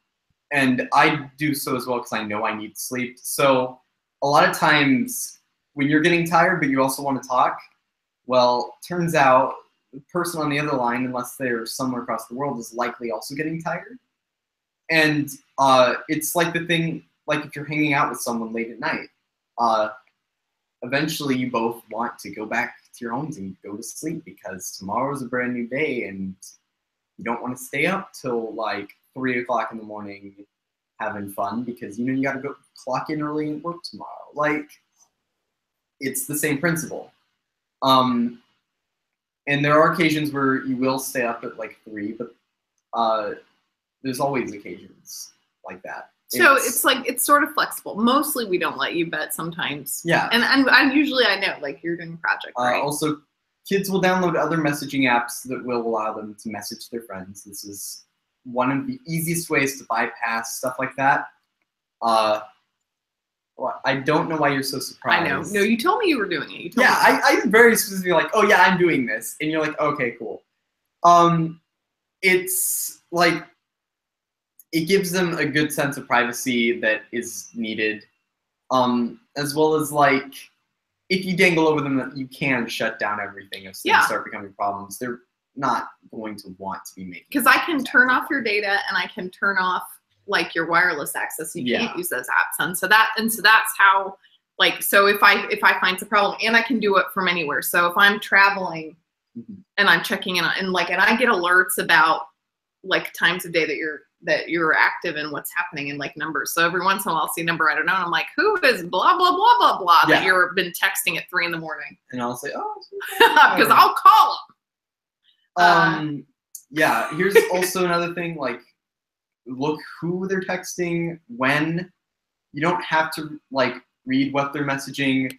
Speaker 3: and I do so as well because I know I need sleep. So a lot of times when you're getting tired but you also want to talk, well, turns out the person on the other line, unless they're somewhere across the world, is likely also getting tired. And it's like the thing, like if you're hanging out with someone late at night, eventually you both want to go back to your homes and go to sleep because tomorrow's a brand new day and you don't want to stay up till like 3 o'clock in the morning having fun because you know you got to go clock in early and work tomorrow. Like, it's the same principle. And there are occasions where you will stay up at like 3, but there's always occasions like that.
Speaker 1: So it's like, it's sort of flexible. Mostly we don't let you, but sometimes.
Speaker 3: Yeah.
Speaker 1: And I usually I know, like you're doing a project, right?
Speaker 3: Also, kids will download other messaging apps that will allow them to message their friends. This is one of the easiest ways to bypass stuff like that. Well, I don't know why you're so surprised.
Speaker 1: I know. No, you told me you were doing it. You told
Speaker 3: me. I'm very specifically like, oh yeah, I'm doing this. And you're like, okay, cool. It's like, it gives them a good sense of privacy that is needed. As well as like, if you dangle over them, you can shut down everything if things start becoming problems. They're not going to want to be making.
Speaker 1: Because I can turn off your data and I can turn off like your wireless access. You can't use those apps, and so that's how, like, so if I find a problem, and I can do it from anywhere. So if I'm traveling and I'm checking in and I get alerts about like times of day that you're active and what's happening in like numbers. So every once in a while I'll see a number I don't know, and I'm like, who is blah blah blah blah blah that you've been texting at 3 in the morning?
Speaker 3: And I'll say, oh,
Speaker 1: because I'll call them.
Speaker 3: Yeah. Here's also another thing, like, look who they're texting when. You don't have to like read what they're messaging.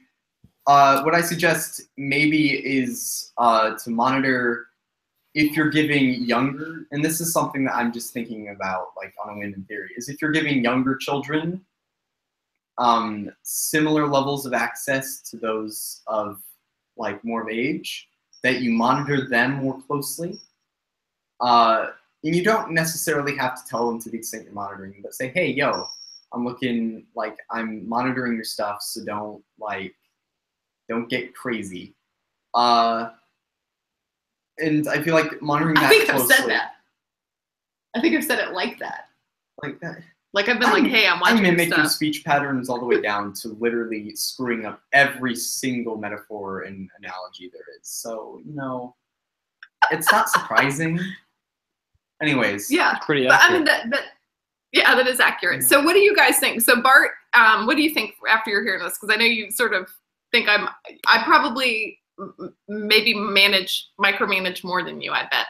Speaker 3: What I suggest maybe is to monitor if you're giving younger, and this is something that I'm just thinking about like on a whim in theory, is if you're giving younger children similar levels of access to those of like more of age, that you monitor them more closely. And you don't necessarily have to tell them to the extent you're monitoring, but say, hey, yo, I'm monitoring your stuff, so don't get crazy. And I feel like monitoring that closely.
Speaker 1: I've said that. I think I've said it like that.
Speaker 3: Like that.
Speaker 1: Like I've been like, hey, I'm watching
Speaker 3: I mimic
Speaker 1: stuff.
Speaker 3: Your speech patterns all the way down to literally screwing up every single metaphor and analogy there is. So, it's not surprising. Anyways.
Speaker 1: Yeah.
Speaker 2: Pretty accurate.
Speaker 1: I mean, that is accurate. So what do you guys think? So Bart, what do you think after you're hearing this? Because I know you sort of think I probably maybe micromanage more than you, I bet.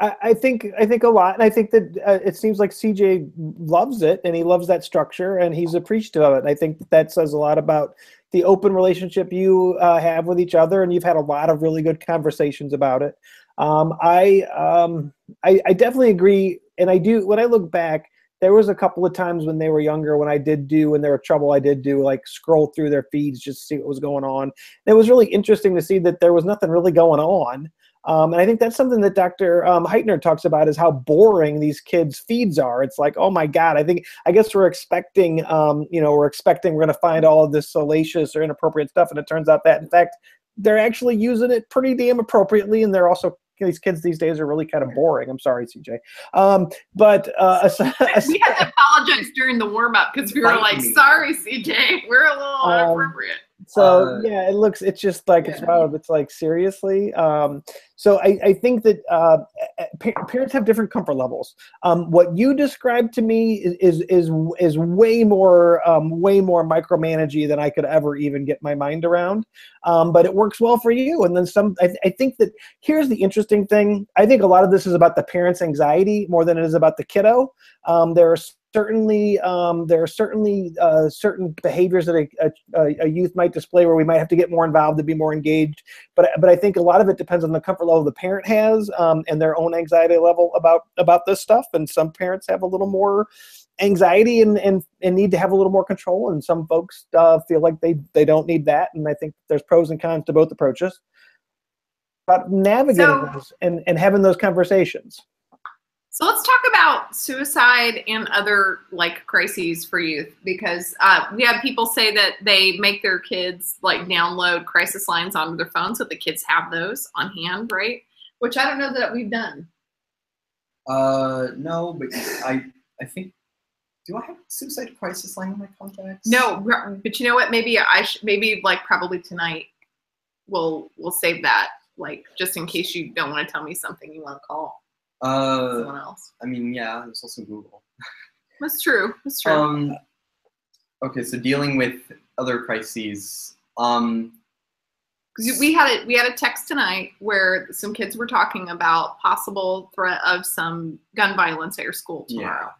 Speaker 4: I think a lot, and I think that it seems like CJ loves it, and he loves that structure, and he's appreciative of it. And I think that says a lot about the open relationship you have with each other, and you've had a lot of really good conversations about it. I definitely agree, and I do. When I look back, there was a couple of times when they were younger when there was trouble, I did do like scroll through their feeds just to see what was going on. And it was really interesting to see that there was nothing really going on. And I think that's something that Dr. Heitner talks about, is how boring these kids' feeds are. It's like, oh my God, I guess we're expecting, we're going to find all of this salacious or inappropriate stuff. And it turns out that in fact, they're actually using it pretty damn appropriately. And they're also, these kids these days are really kind of boring. I'm sorry, CJ.
Speaker 1: We had to apologize during the warm up because we were like, sorry, CJ, we're a little inappropriate.
Speaker 4: So yeah, it's just like, it's wild. It's like, seriously. So I think that parents have different comfort levels. What you described to me is way more micromanagey than I could ever even get my mind around. But it works well for you. And then some. I think that here's the interesting thing. I think a lot of this is about the parent's anxiety more than it is about the kiddo. There are certainly certain behaviors that a youth might display where we might have to get more involved to be more engaged. But I think a lot of it depends on the comfort level the parent has and their own anxiety level about this stuff. And some parents have a little more anxiety and need to have a little more control. And some folks feel like they don't need that. And I think there's pros and cons to both approaches. But navigating those and having those conversations.
Speaker 1: So let's talk about suicide and other like crises for youth, because we have people say that they make their kids like download crisis lines onto their phone so the kids have those on hand, right? Which I don't know that we've done.
Speaker 3: No, but I think, do I have a suicide crisis line in my contacts?
Speaker 1: No, but you know what? Maybe like probably tonight we'll save that, like just in case you don't want to tell me something you want to call. Someone else.
Speaker 3: I mean, yeah, there's also Google.
Speaker 1: That's true. That's true.
Speaker 3: Okay, so dealing with other crises.
Speaker 1: Because we had a text tonight where some kids were talking about possible threat of some gun violence at your school tomorrow.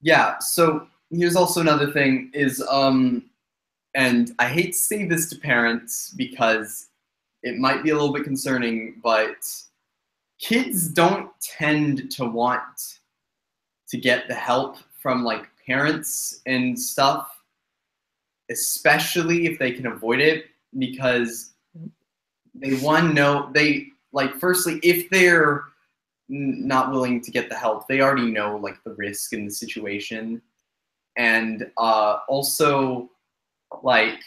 Speaker 3: Yeah. So here's also another thing is, and I hate to say this to parents because it might be a little bit concerning, but kids don't tend to want to get the help from like parents and stuff, especially if they can avoid it, because firstly, if they're not willing to get the help, they already know like the risk in the situation. And also like,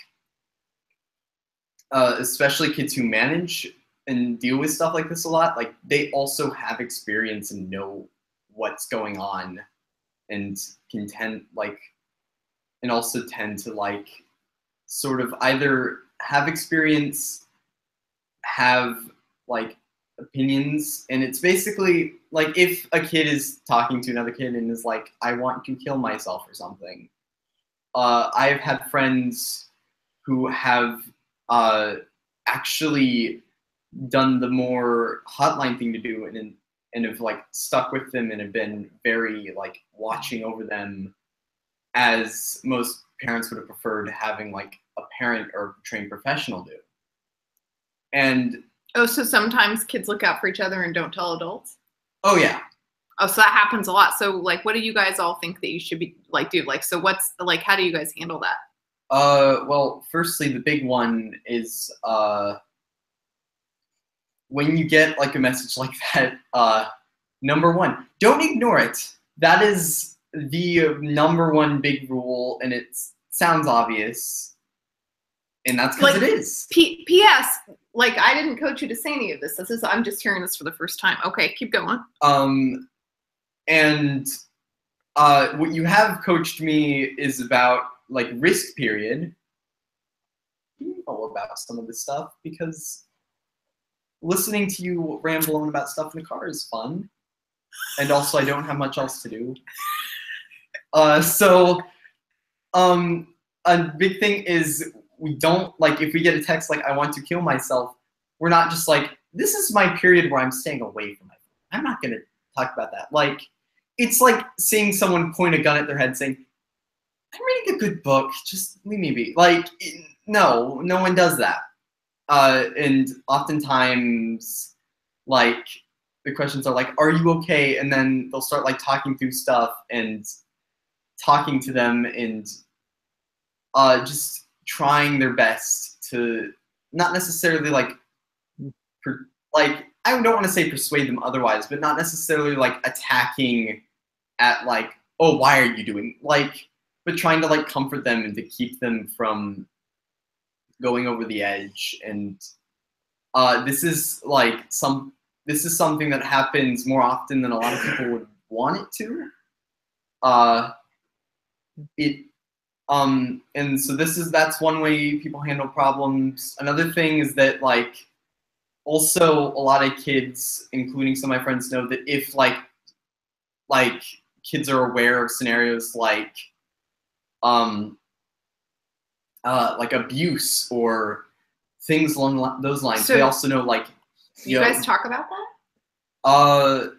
Speaker 3: especially kids who manage and deal with stuff like this a lot, like they also have experience and know what's going on and can tend to like sort of either have experience, have like opinions. And it's basically like if a kid is talking to another kid and is like, I want to kill myself or something. I've had friends who have actually done the more hotline thing to do and have like stuck with them and have been very like watching over them, as most parents would have preferred having like a parent or trained professional do. And
Speaker 1: so sometimes kids look out for each other and don't tell adults?
Speaker 3: Oh yeah.
Speaker 1: Oh, so that happens a lot. So like, what do you guys all think that you should be like do? Like, so what's like, how do you guys handle that?
Speaker 3: Well, firstly, the big one is when you get like a message like that, number one, don't ignore it. That is the number one big rule, and it sounds obvious, and that's because
Speaker 1: like,
Speaker 3: it is.
Speaker 1: P.S. Like, I didn't coach you to say any of this. I'm just hearing this for the first time. Okay, keep going.
Speaker 3: And what you have coached me is about like risk period. You know about some of this stuff because listening to you ramble on about stuff in the car is fun. And also I don't have much else to do. A big thing is we don't, like, if we get a text like, I want to kill myself, we're not just like, this is my period where I'm staying away from my phone. I'm not going to talk about that. Like, it's like seeing someone point a gun at their head saying, I'm reading a good book, just leave me be. Like, no one does that. And oftentimes, like, the questions are like, are you okay? And then they'll start like talking through stuff and talking to them and just trying their best to not necessarily like I don't want to say persuade them otherwise, but not necessarily like attacking at like, oh, why are you doing, like, but trying to like comfort them and to keep them from going over the edge. And this is something that happens more often than a lot of people would want it to. And so that's one way people handle problems. Another thing is that like, also a lot of kids, including some of my friends, know that if like kids are aware of scenarios like abuse or things along those lines, so they also know like,
Speaker 1: you guys talk about that?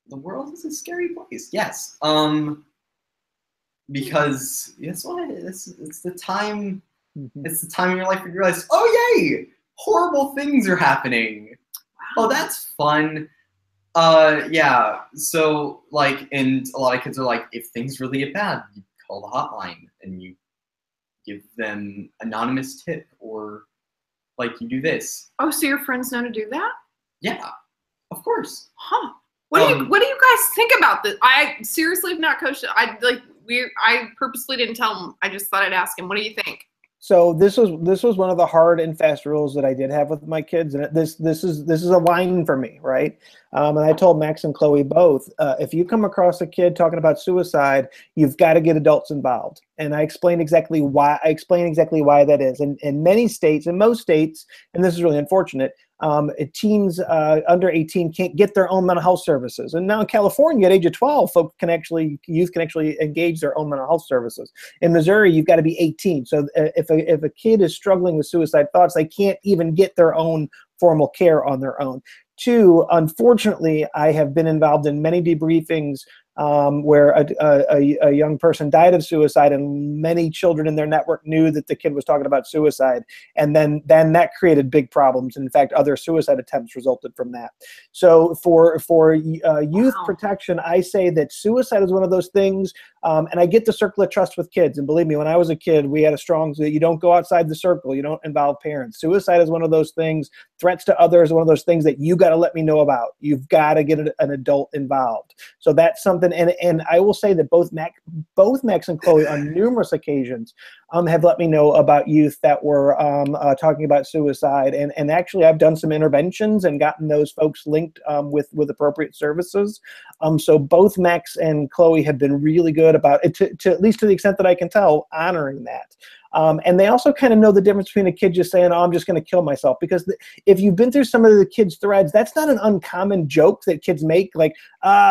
Speaker 3: The world is a scary place. Yes. Because guess what? It's the time. It's the time in your life where you realize, oh yay, horrible things are happening. Wow. Oh, that's fun. Yeah. So like, and a lot of kids are like, if things really get bad, you call the hotline and you give them anonymous tip, or like you do this.
Speaker 1: Oh, so your friends know to do that?
Speaker 3: Yeah, of course.
Speaker 1: Huh. What do you guys think about this? I seriously have not coached it. I purposely didn't tell him. I just thought I'd ask him. What do you think?
Speaker 4: So this was one of the hard and fast rules that I did have with my kids, and this is a line for me, right? And I told Max and Chloe both, if you come across a kid talking about suicide, you've got to get adults involved. And I explained exactly why. That is. In many states, in most states, and this is really unfortunate, teens under 18 can't get their own mental health services. And now in California, at age of 12, youth can actually engage their own mental health services. In Missouri, you've got to be 18. So if a kid is struggling with suicide thoughts, they can't even get their own formal care on their own. Two, unfortunately, I have been involved in many debriefings where a young person died of suicide, and many children in their network knew that the kid was talking about suicide, and then that created big problems. In fact, other suicide attempts resulted from that. So for youth protection, I say that suicide is one of those things, and I get the circle of trust with kids. And believe me, when I was a kid, we had a strong, you don't go outside the circle, you don't involve parents. Suicide is one of those things. Threats to others are one of those things that you got to let me know about. You've got to get an adult involved. So that's something. And I will say that both Max and Chloe on numerous occasions have let me know about youth that were talking about suicide. And actually, I've done some interventions and gotten those folks linked with appropriate services. So both Max and Chloe have been really good about it, to at least to the extent that I can tell, honoring that. And they also kind of know the difference between a kid just saying, oh, I'm just going to kill myself. Because if you've been through some of the kids' threads, that's not an uncommon joke that kids make, like,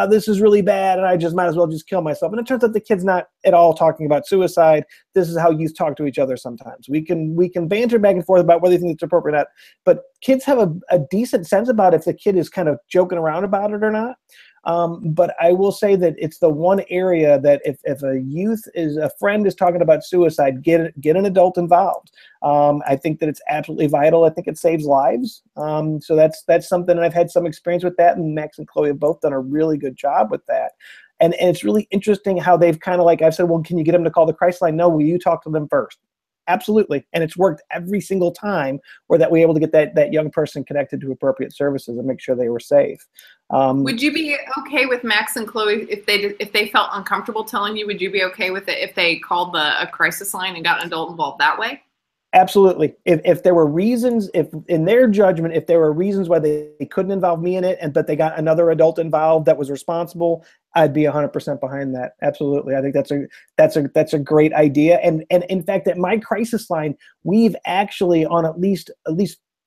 Speaker 4: this is really bad and I just might as well just kill myself. And it turns out the kid's not at all talking about suicide. This is how youth talk to each other sometimes. We can banter back and forth about whether you think it's appropriate or not, but kids have a decent sense about if the kid is kind of joking around about it or not. But I will say that it's the one area that if a friend is talking about suicide, get an adult involved. I think that it's absolutely vital. I think it saves lives. So that's something, and I've had some experience with that, and Max and Chloe have both done a really good job with that. And it's really interesting how they've kind of, like I've said, well, can you get them to call the crisis line? No, will you talk to them first? Absolutely. And it's worked every single time where that we were able to get that young person connected to appropriate services and make sure they were safe.
Speaker 1: Would you be okay with Max and Chloe if they felt uncomfortable telling you? Would you be okay with it if they called a crisis line and got an adult involved that way?
Speaker 4: Absolutely. If there were reasons, if in their judgment, if there were reasons why they couldn't involve me in it, but they got another adult involved that was responsible, I'd be 100% behind that. Absolutely. I think that's a great idea. And in fact, at my crisis line, we've actually on at least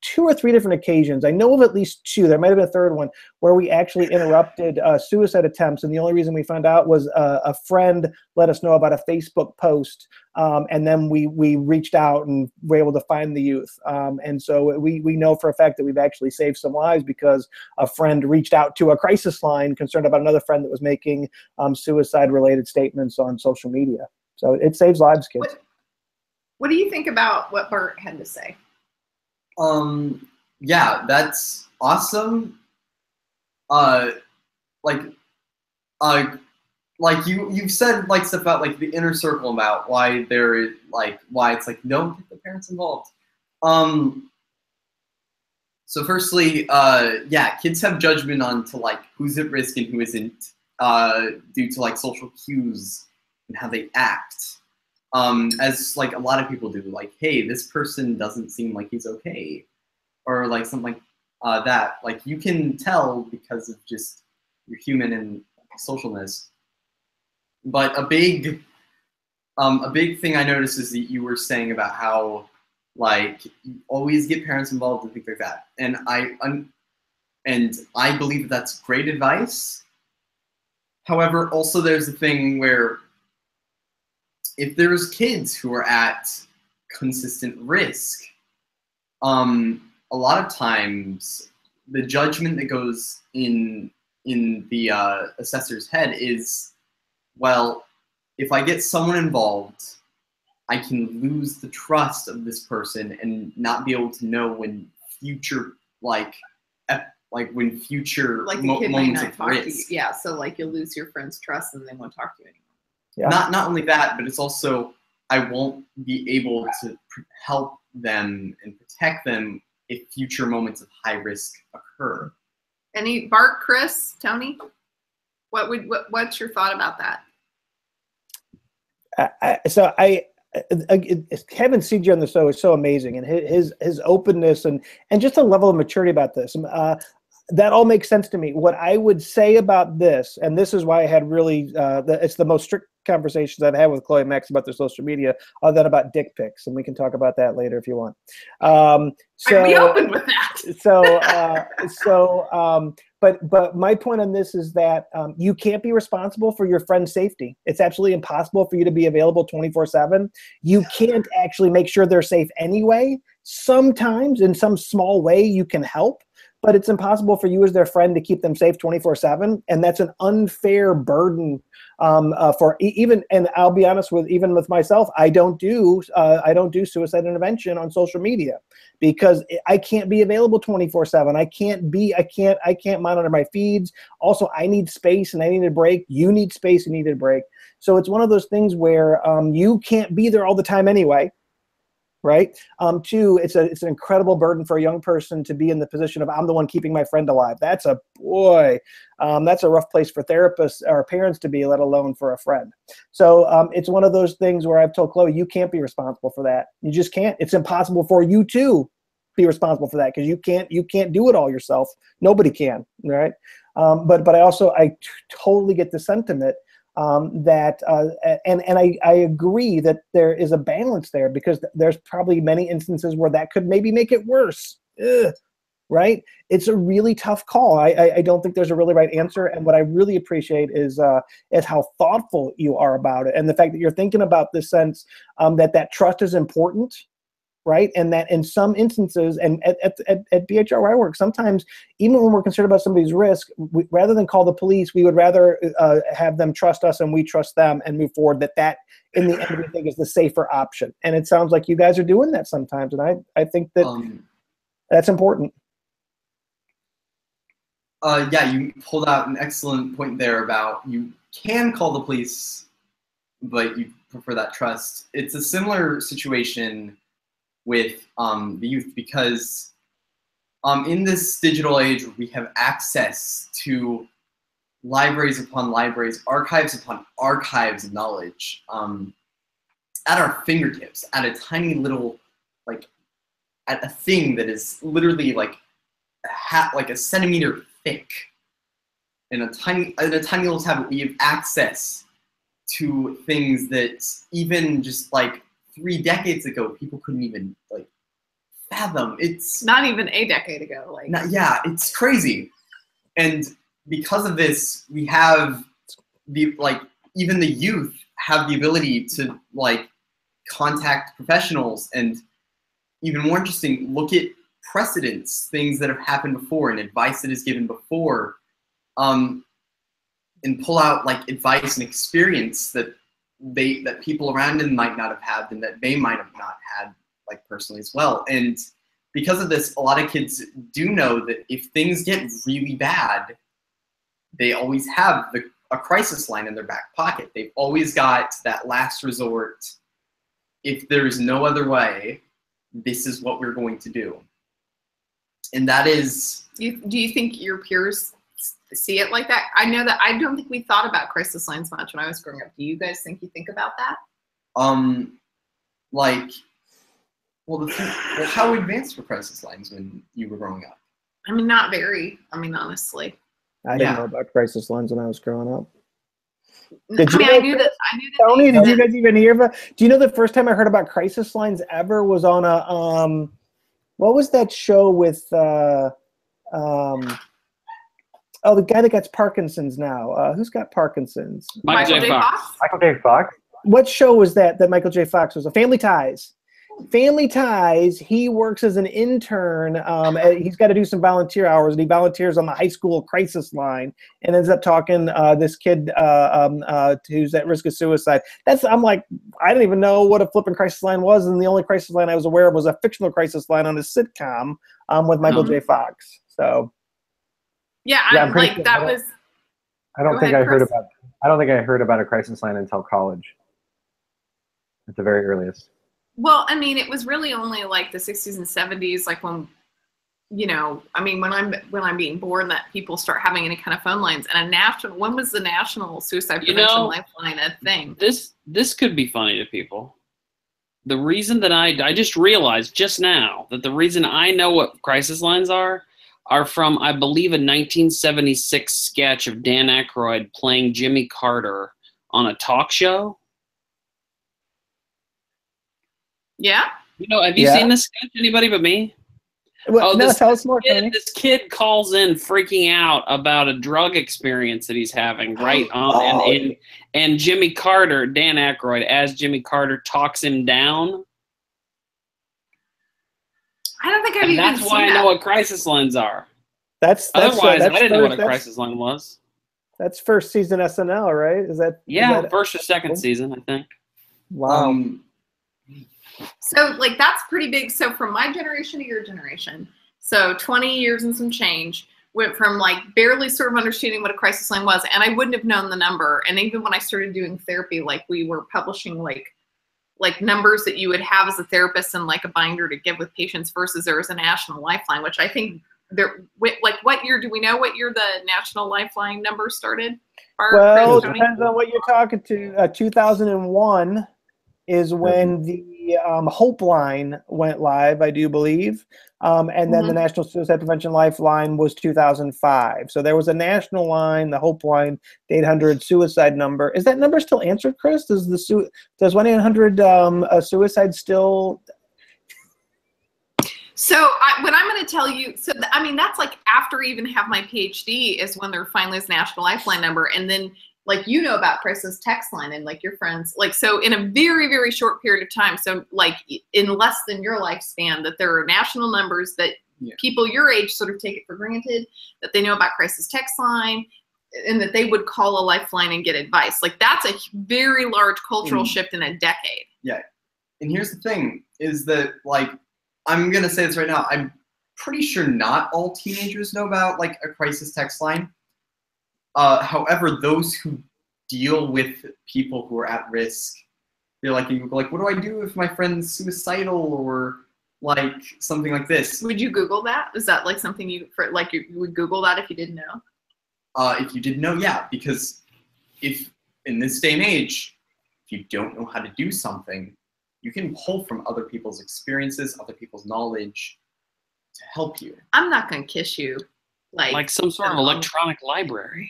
Speaker 4: 2 or 3 different occasions. I know of at least 2. There might have been a third one where we actually interrupted suicide attempts, and the only reason we found out was a friend let us know about a Facebook post, and then we reached out and were able to find the youth. And so we know for a fact that we've actually saved some lives because a friend reached out to a crisis line concerned about another friend that was making suicide-related statements on social media. So it saves lives, kids.
Speaker 1: What do you think about what Bart had to say?
Speaker 3: Yeah, that's awesome. Like you've said like stuff about like the inner circle about why there is why it's like don't get the parents involved. So firstly, yeah, kids have judgment on to like who's at risk and who isn't, due to like social cues and how they act. As like a lot of people do, like, hey, this person doesn't seem like he's okay, or like something like that. Like you can tell because of just your human and socialness. But a big thing I noticed is that you were saying about how like you always get parents involved and things like that, and I believe that's great advice. However, also there's a thing where if there's kids who are at consistent risk, a lot of times the judgment that goes in the assessor's head is, well, if I get someone involved, I can lose the trust of this person and not be able to know when future when future
Speaker 1: Like the kid might
Speaker 3: moments
Speaker 1: not
Speaker 3: of
Speaker 1: talk to you.
Speaker 3: risk.
Speaker 1: Yeah, so like you'll lose your friend's trust and they won't talk to you anymore.
Speaker 4: Yeah.
Speaker 3: Not only that, but it's also I won't be able to help them and protect them if future moments of high risk occur.
Speaker 1: Any Bart, Chris, Tony? What's your thought about that?
Speaker 4: Having CJ on the show is so amazing, and his openness and just a level of maturity about this. That all makes sense to me. What I would say about this, and this is why I had really, it's the most strict conversations I've had with Chloe and Max about their social media, other than about dick pics, and we can talk about that later if you want.
Speaker 1: I'd be open with that.
Speaker 4: But my point on this is that you can't be responsible for your friend's safety. It's absolutely impossible for you to be available 24/7. You can't actually make sure they're safe anyway. Sometimes, in some small way, you can help, but it's impossible for you as their friend to keep them safe 24/7, and that's an unfair burden for even. And I'll be honest even with myself, I don't do suicide intervention on social media because I can't be available 24/7. I can't monitor my feeds. Also, I need space and I need a break. You need space and need a break. So it's one of those things where you can't be there all the time anyway. Right. Two, it's an incredible burden for a young person to be in the position of I'm the one keeping my friend alive. That's a rough place for therapists or parents to be, let alone for a friend. So it's one of those things where I've told Chloe, you can't be responsible for that. You just can't. It's impossible for you to be responsible for that because you can't do it all yourself. Nobody can. Right. But I totally get the sentiment. And I agree that there is a balance there because there's probably many instances where that could maybe make it worse. Right? It's a really tough call. I don't think there's a really right answer. And what I really appreciate is how thoughtful you are about it, and the fact that you're thinking about this sense that trust is important. Right, and that in some instances, and at BHR where I work, sometimes even when we're concerned about somebody's risk, rather than call the police, we would rather have them trust us and we trust them and move forward. That in the end we think is the safer option, and it sounds like you guys are doing that sometimes, and I think that that's important.
Speaker 3: Yeah, you pulled out an excellent point there about you can call the police, but you prefer that trust. It's a similar situation with the youth because in this digital age we have access to libraries upon libraries, archives upon archives of knowledge at our fingertips, at a tiny little at a thing that is literally like a centimeter thick, in a tiny little tablet. We have access to things that even just 3 decades ago people couldn't even fathom. It's
Speaker 1: not even a decade ago. Like,
Speaker 3: yeah, it's crazy. And because of this, we have even the youth have the ability to like contact professionals, and even more interesting, look at precedents, things that have happened before and advice that is given before, and pull out like advice and experience that people around them might not have had and that they might have not had like personally as well. And because of this, a lot of kids do know that if things get really bad, they always have a crisis line in their back pocket. They've always got that last resort. If there is no other way, this is what we're going to do. And that is...
Speaker 1: Do you think your peers see it like that? I know that I don't think we thought about crisis lines much when I was growing up. Do you guys think you think about that?
Speaker 3: How advanced were crisis lines when you were growing up?
Speaker 1: I mean, not very. I mean, honestly.
Speaker 4: I didn't know about crisis lines when I was growing up.
Speaker 1: I knew that.
Speaker 4: Tony, did you guys even hear about? Do you know the first time I heard about crisis lines ever was on a what was that show with the guy that gets Parkinson's now? Who's got Parkinson's?
Speaker 2: Michael J. Fox.
Speaker 5: Michael J. Fox.
Speaker 4: What show was that Michael J. Fox was? Family Ties. Family Ties. He works as an intern. He's got to do some volunteer hours, and he volunteers on the high school crisis line, and ends up talking this kid who's at risk of suicide. I'm like, I didn't even know what a flipping crisis line was, and the only crisis line I was aware of was a fictional crisis line on a sitcom with Michael J. Fox. So,
Speaker 1: I don't think I
Speaker 5: heard about a crisis line until college. At the very earliest.
Speaker 1: Well, I mean, it was really only like the 60s and 70s, like when, I mean, when I'm being born, that people start having any kind of phone lines. And when was the National Suicide Prevention Lifeline a thing?
Speaker 2: This could be funny to people. The reason that I just realized just now that the reason I know what crisis lines are from, I believe, a 1976 sketch of Dan Aykroyd playing Jimmy Carter on a talk show.
Speaker 1: Yeah.
Speaker 2: Have you seen this sketch? Anybody but me?
Speaker 4: Well, tell us more.
Speaker 2: This kid calls in freaking out about a drug experience that he's having, right? And Jimmy Carter, Dan Aykroyd, as Jimmy Carter, talks him down.
Speaker 1: I don't think I've even
Speaker 2: seen that. That's why I know what crisis lines are.
Speaker 4: Otherwise,
Speaker 2: I didn't know what a crisis line was.
Speaker 4: That's first season SNL, right? Is that
Speaker 2: first or second season, I think.
Speaker 4: Wow.
Speaker 1: So, like, that's pretty big. So, from my generation to your generation, so 20 years and some change, went from, like, barely sort of understanding what a crisis line was, and I wouldn't have known the number. And even when I started doing therapy, like, we were publishing, like numbers that you would have as a therapist and, like, a binder to give with patients versus there was a National Lifeline, which I think, what year, do we know what year the National Lifeline number started?
Speaker 4: Well, it depends on what you're talking to. 2001 is when the Hope Line went live, I do believe. And then the National Suicide Prevention Lifeline was 2005. So there was a national line, the Hope Line, the 800 suicide number. Is that number still answered, Chris? Does 1-800 suicide still...
Speaker 1: So what I'm going to tell you, I mean, that's like after I even have my PhD is when there finally is National Lifeline number. And then, like, about crisis text line and, like, your friends, like, so in a very, very short period of time, so, like, in less than your lifespan, that there are national numbers that people your age sort of take it for granted, that they know about crisis text line, and that they would call a lifeline and get advice. Like, that's a very large cultural shift in a decade.
Speaker 3: Yeah. And here's the thing, is that, like, I'm going to say this right now, I'm pretty sure not all teenagers know about, like, a crisis text line. However, those who deal with people who are at risk, they're like, what do I do if my friend's suicidal or like something like this?
Speaker 1: Would you Google that? Is that like something you would Google that if you didn't know?
Speaker 3: If you didn't know, yeah, because if in this day and age, if you don't know how to do something, you can pull from other people's experiences, other people's knowledge to help you.
Speaker 1: I'm not going to kiss you.
Speaker 2: Like some sort of electronic library.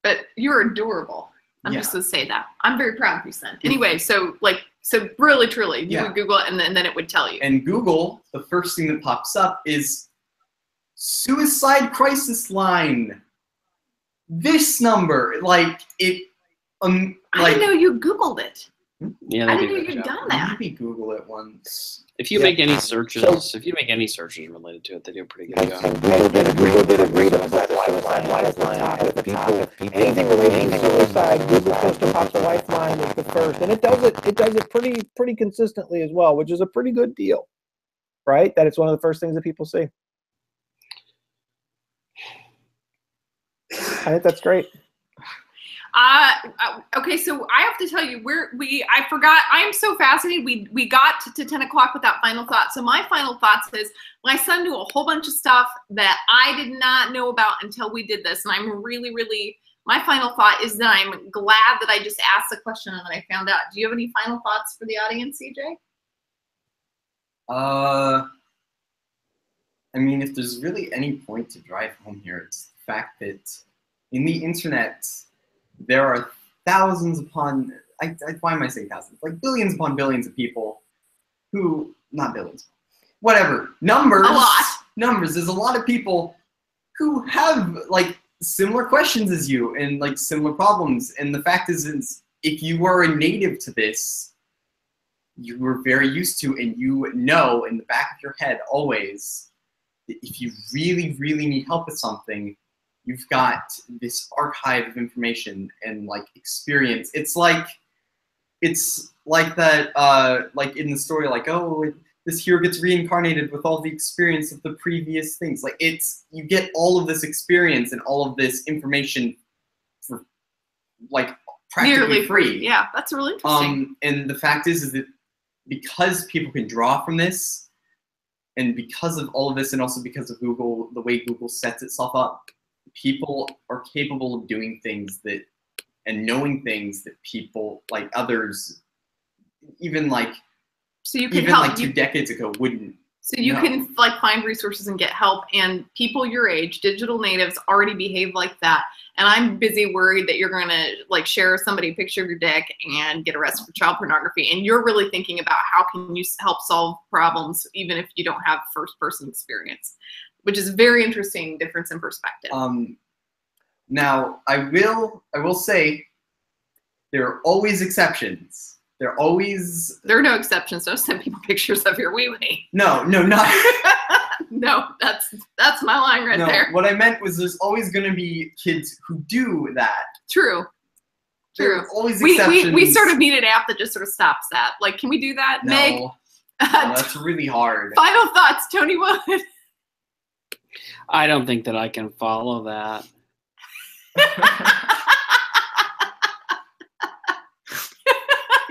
Speaker 1: But you're adorable. I'm just going to say that. I'm very proud of you, son. Anyway, so, like, So really, truly, you
Speaker 3: Yeah.
Speaker 1: would Google it and then it would tell you.
Speaker 3: And Google, the first thing that pops up is suicide crisis line. This number, like it,
Speaker 1: I
Speaker 3: like
Speaker 1: didn't know you Googled it.
Speaker 2: Yeah,
Speaker 1: I
Speaker 2: they
Speaker 1: didn't
Speaker 2: do
Speaker 1: know
Speaker 2: a good
Speaker 1: you'd
Speaker 2: job.
Speaker 1: done that.
Speaker 3: maybe Google it once.
Speaker 2: If you
Speaker 4: Yeah.
Speaker 2: make any searches, if you make any searches related to it, they do a pretty good job.
Speaker 6: Google did agree to set a suicide lifeline at the top. Anything relating to suicide, Google supposed to pop the lifeline as the first, and it does it pretty consistently as well, which is a pretty good deal, right? That it's one of the first things that people see. I think that's great.
Speaker 1: Okay, so I have to tell you, I forgot. I am so fascinated. We got to 10 o'clock without final thoughts. So my final thoughts is my son knew a whole bunch of stuff that I did not know about until we did this, and I'm really, really. My final thought is that I'm glad that I just asked the question and that I found out. Do you have any final thoughts for the audience, CJ?
Speaker 3: I mean, if there's really any point to drive home here, it's the fact that in the internet, there are thousands upon, why am I saying thousands? Like billions upon billions of people who, not billions, whatever, numbers.
Speaker 1: A lot.
Speaker 3: Numbers. There's a lot of people who have like similar questions as you and like similar problems. And the fact is if you are a native to this, you were very used to, and you know in the back of your head always, that if you really, really need help with something, you've got this archive of information and like experience. It's like that, like in the story, like, oh, this hero gets reincarnated with all the experience of the previous things. Like you get all of this experience and all of this information for like practically
Speaker 1: Nearly
Speaker 3: free.
Speaker 1: Yeah, that's really interesting.
Speaker 3: And the fact is that because people can draw from this, and because of all of this, and also because of Google, the way Google sets itself up, people are capable of doing things that, and knowing things that people like others, even like,
Speaker 1: So you can
Speaker 3: even
Speaker 1: help
Speaker 3: like 2 decades ago wouldn't.
Speaker 1: So you
Speaker 3: No.
Speaker 1: can like find resources and get help, and people your age, digital natives, already behave like that. And I'm busy worried that you're going to like share somebody a picture of your dick and get arrested for child pornography. And you're really thinking about how can you help solve problems even if you don't have first person experience, which is a very interesting difference in perspective.
Speaker 3: Now I will say there are always exceptions. There
Speaker 1: are no exceptions. Don't send people pictures of your wee-wee.
Speaker 3: No, not.
Speaker 1: No, that's my line right
Speaker 3: No,
Speaker 1: there.
Speaker 3: what I meant was there's always going to be kids who do that.
Speaker 1: True.
Speaker 3: There are always
Speaker 1: We
Speaker 3: exceptions.
Speaker 1: sort of need an app that just sort of stops that. Like, can we do that, Meg?
Speaker 3: No, that's really hard.
Speaker 1: Final thoughts, Tony Wood.
Speaker 2: I don't think that I can follow that.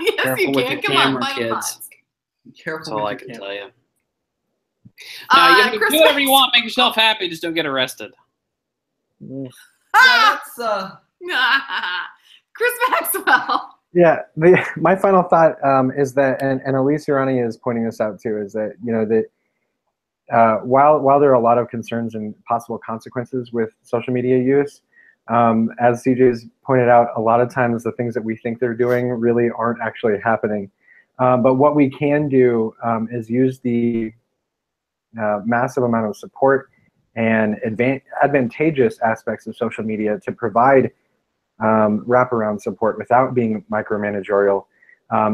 Speaker 1: Yes,
Speaker 2: Careful
Speaker 1: you
Speaker 2: with
Speaker 1: can.
Speaker 2: the
Speaker 1: Come on,
Speaker 2: camera,
Speaker 1: final
Speaker 2: kids.
Speaker 1: thoughts.
Speaker 3: Be careful
Speaker 2: That's all I
Speaker 3: with
Speaker 2: can
Speaker 3: your
Speaker 2: tell you.
Speaker 1: Uh,
Speaker 2: No, you can
Speaker 1: Chris
Speaker 2: do whatever you want. Make yourself happy. Just don't get arrested.
Speaker 3: Yeah,
Speaker 1: Ah!
Speaker 3: that's
Speaker 1: Chris Maxwell.
Speaker 5: Yeah, my final thought is that, and Elise Urani is pointing this out too, is that while there are a lot of concerns and possible consequences with social media use, as CJ's pointed out, a lot of times the things that we think they're doing really aren't actually happening. But what we can do is use the massive amount of support and advantageous aspects of social media to provide wraparound support without being micromanagerial.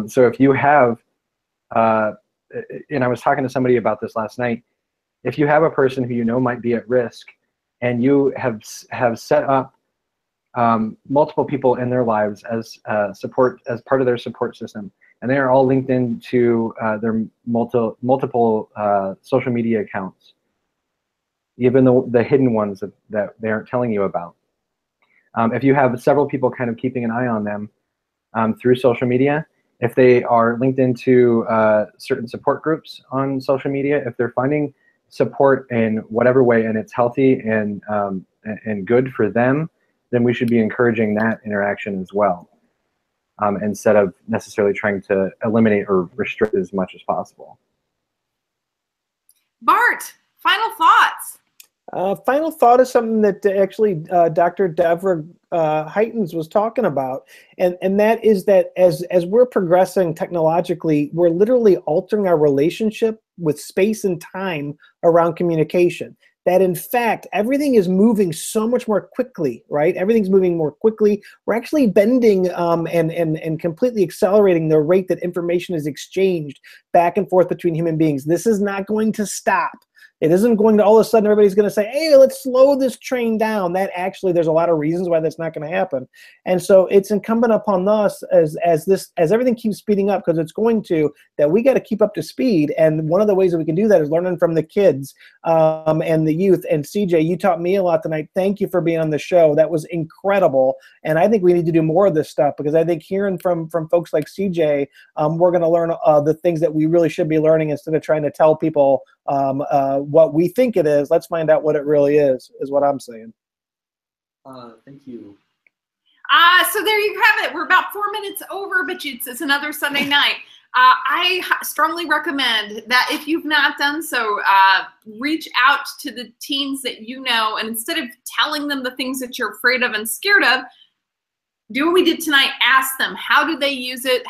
Speaker 5: So if you have, and I was talking to somebody about this last night, if you have a person who you know might be at risk, and you have set up multiple people in their lives as support, as part of their support system, and they are all linked into their multiple social media accounts, even the hidden ones that they aren't telling you about. If you have several people kind of keeping an eye on them through social media, if they are linked into certain support groups on social media, if they're finding support in whatever way and it's healthy and good for them, then we should be encouraging that interaction as well, instead of necessarily trying to eliminate or restrict as much as possible.
Speaker 1: Bart, final thoughts.
Speaker 4: Final thought is something that actually Dr. Deborah Heitens was talking about, and that is that as we're progressing technologically, we're literally altering our relationship with space and time around communication. That in fact, everything is moving so much more quickly, right? Everything's moving more quickly. We're actually bending and completely accelerating the rate that information is exchanged back and forth between human beings. This is not going to stop. It isn't going to all of a sudden everybody's going to say, hey, let's slow this train down. That actually, there's a lot of reasons why that's not going to happen. And so it's incumbent upon us as everything keeps speeding up, because it's going to, that we got to keep up to speed. And one of the ways that we can do that is learning from the kids and the youth. And CJ, you taught me a lot tonight. Thank you for being on the show. That was incredible. And I think we need to do more of this stuff, because I think hearing from folks like CJ, we're going to learn the things that we really should be learning, instead of trying to tell people what we think it is. Let's find out what it really is what I'm saying.
Speaker 3: Thank you.
Speaker 1: So there you have it. We're about 4 minutes over, but it's another Sunday night. I strongly recommend that if you've not done so, reach out to the teens that you know, and instead of telling them the things that you're afraid of and scared of, do what we did tonight. Ask them, how do they use it?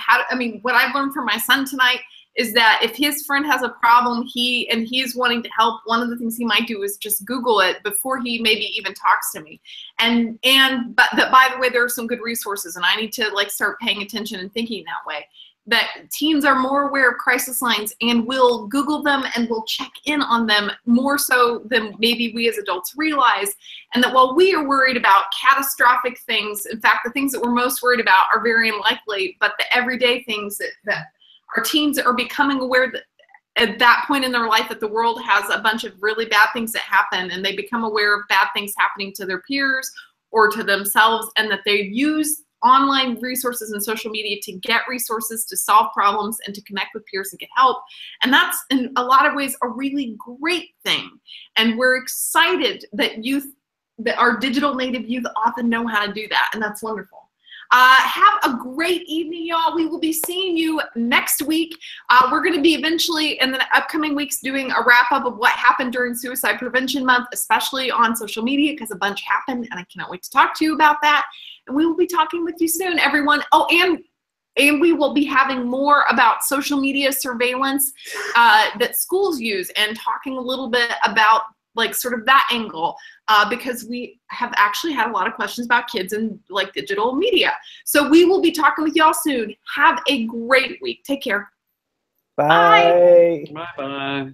Speaker 1: What I've learned from my son tonight is that if his friend has a problem, he is wanting to help, one of the things he might do is just Google it before he maybe even talks to me. But by the way, there are some good resources, and I need to start paying attention and thinking that way. That teens are more aware of crisis lines and will Google them and will check in on them more so than maybe we as adults realize. And that while we are worried about catastrophic things, in fact, the things that we're most worried about are very unlikely, but the everyday things that our teens are becoming aware that at that point in their life that the world has a bunch of really bad things that happen, and they become aware of bad things happening to their peers or to themselves, and that they use online resources and social media to get resources, to solve problems, and to connect with peers and get help. And that's in a lot of ways a really great thing. And we're excited that our digital native youth often know how to do that, and that's wonderful. Have a great evening, y'all. We will be seeing you next week. We're going to be eventually in the upcoming weeks doing a wrap up of what happened during Suicide Prevention Month, especially on social media, because a bunch happened, and I cannot wait to talk to you about that. And we will be talking with you soon, everyone. Oh, and we will be having more about social media surveillance that schools use, and talking a little bit about sort of that angle, because we have actually had a lot of questions about kids and digital media. So we will be talking with y'all soon. Have a great week. Take care.
Speaker 4: Bye.
Speaker 2: Bye-bye.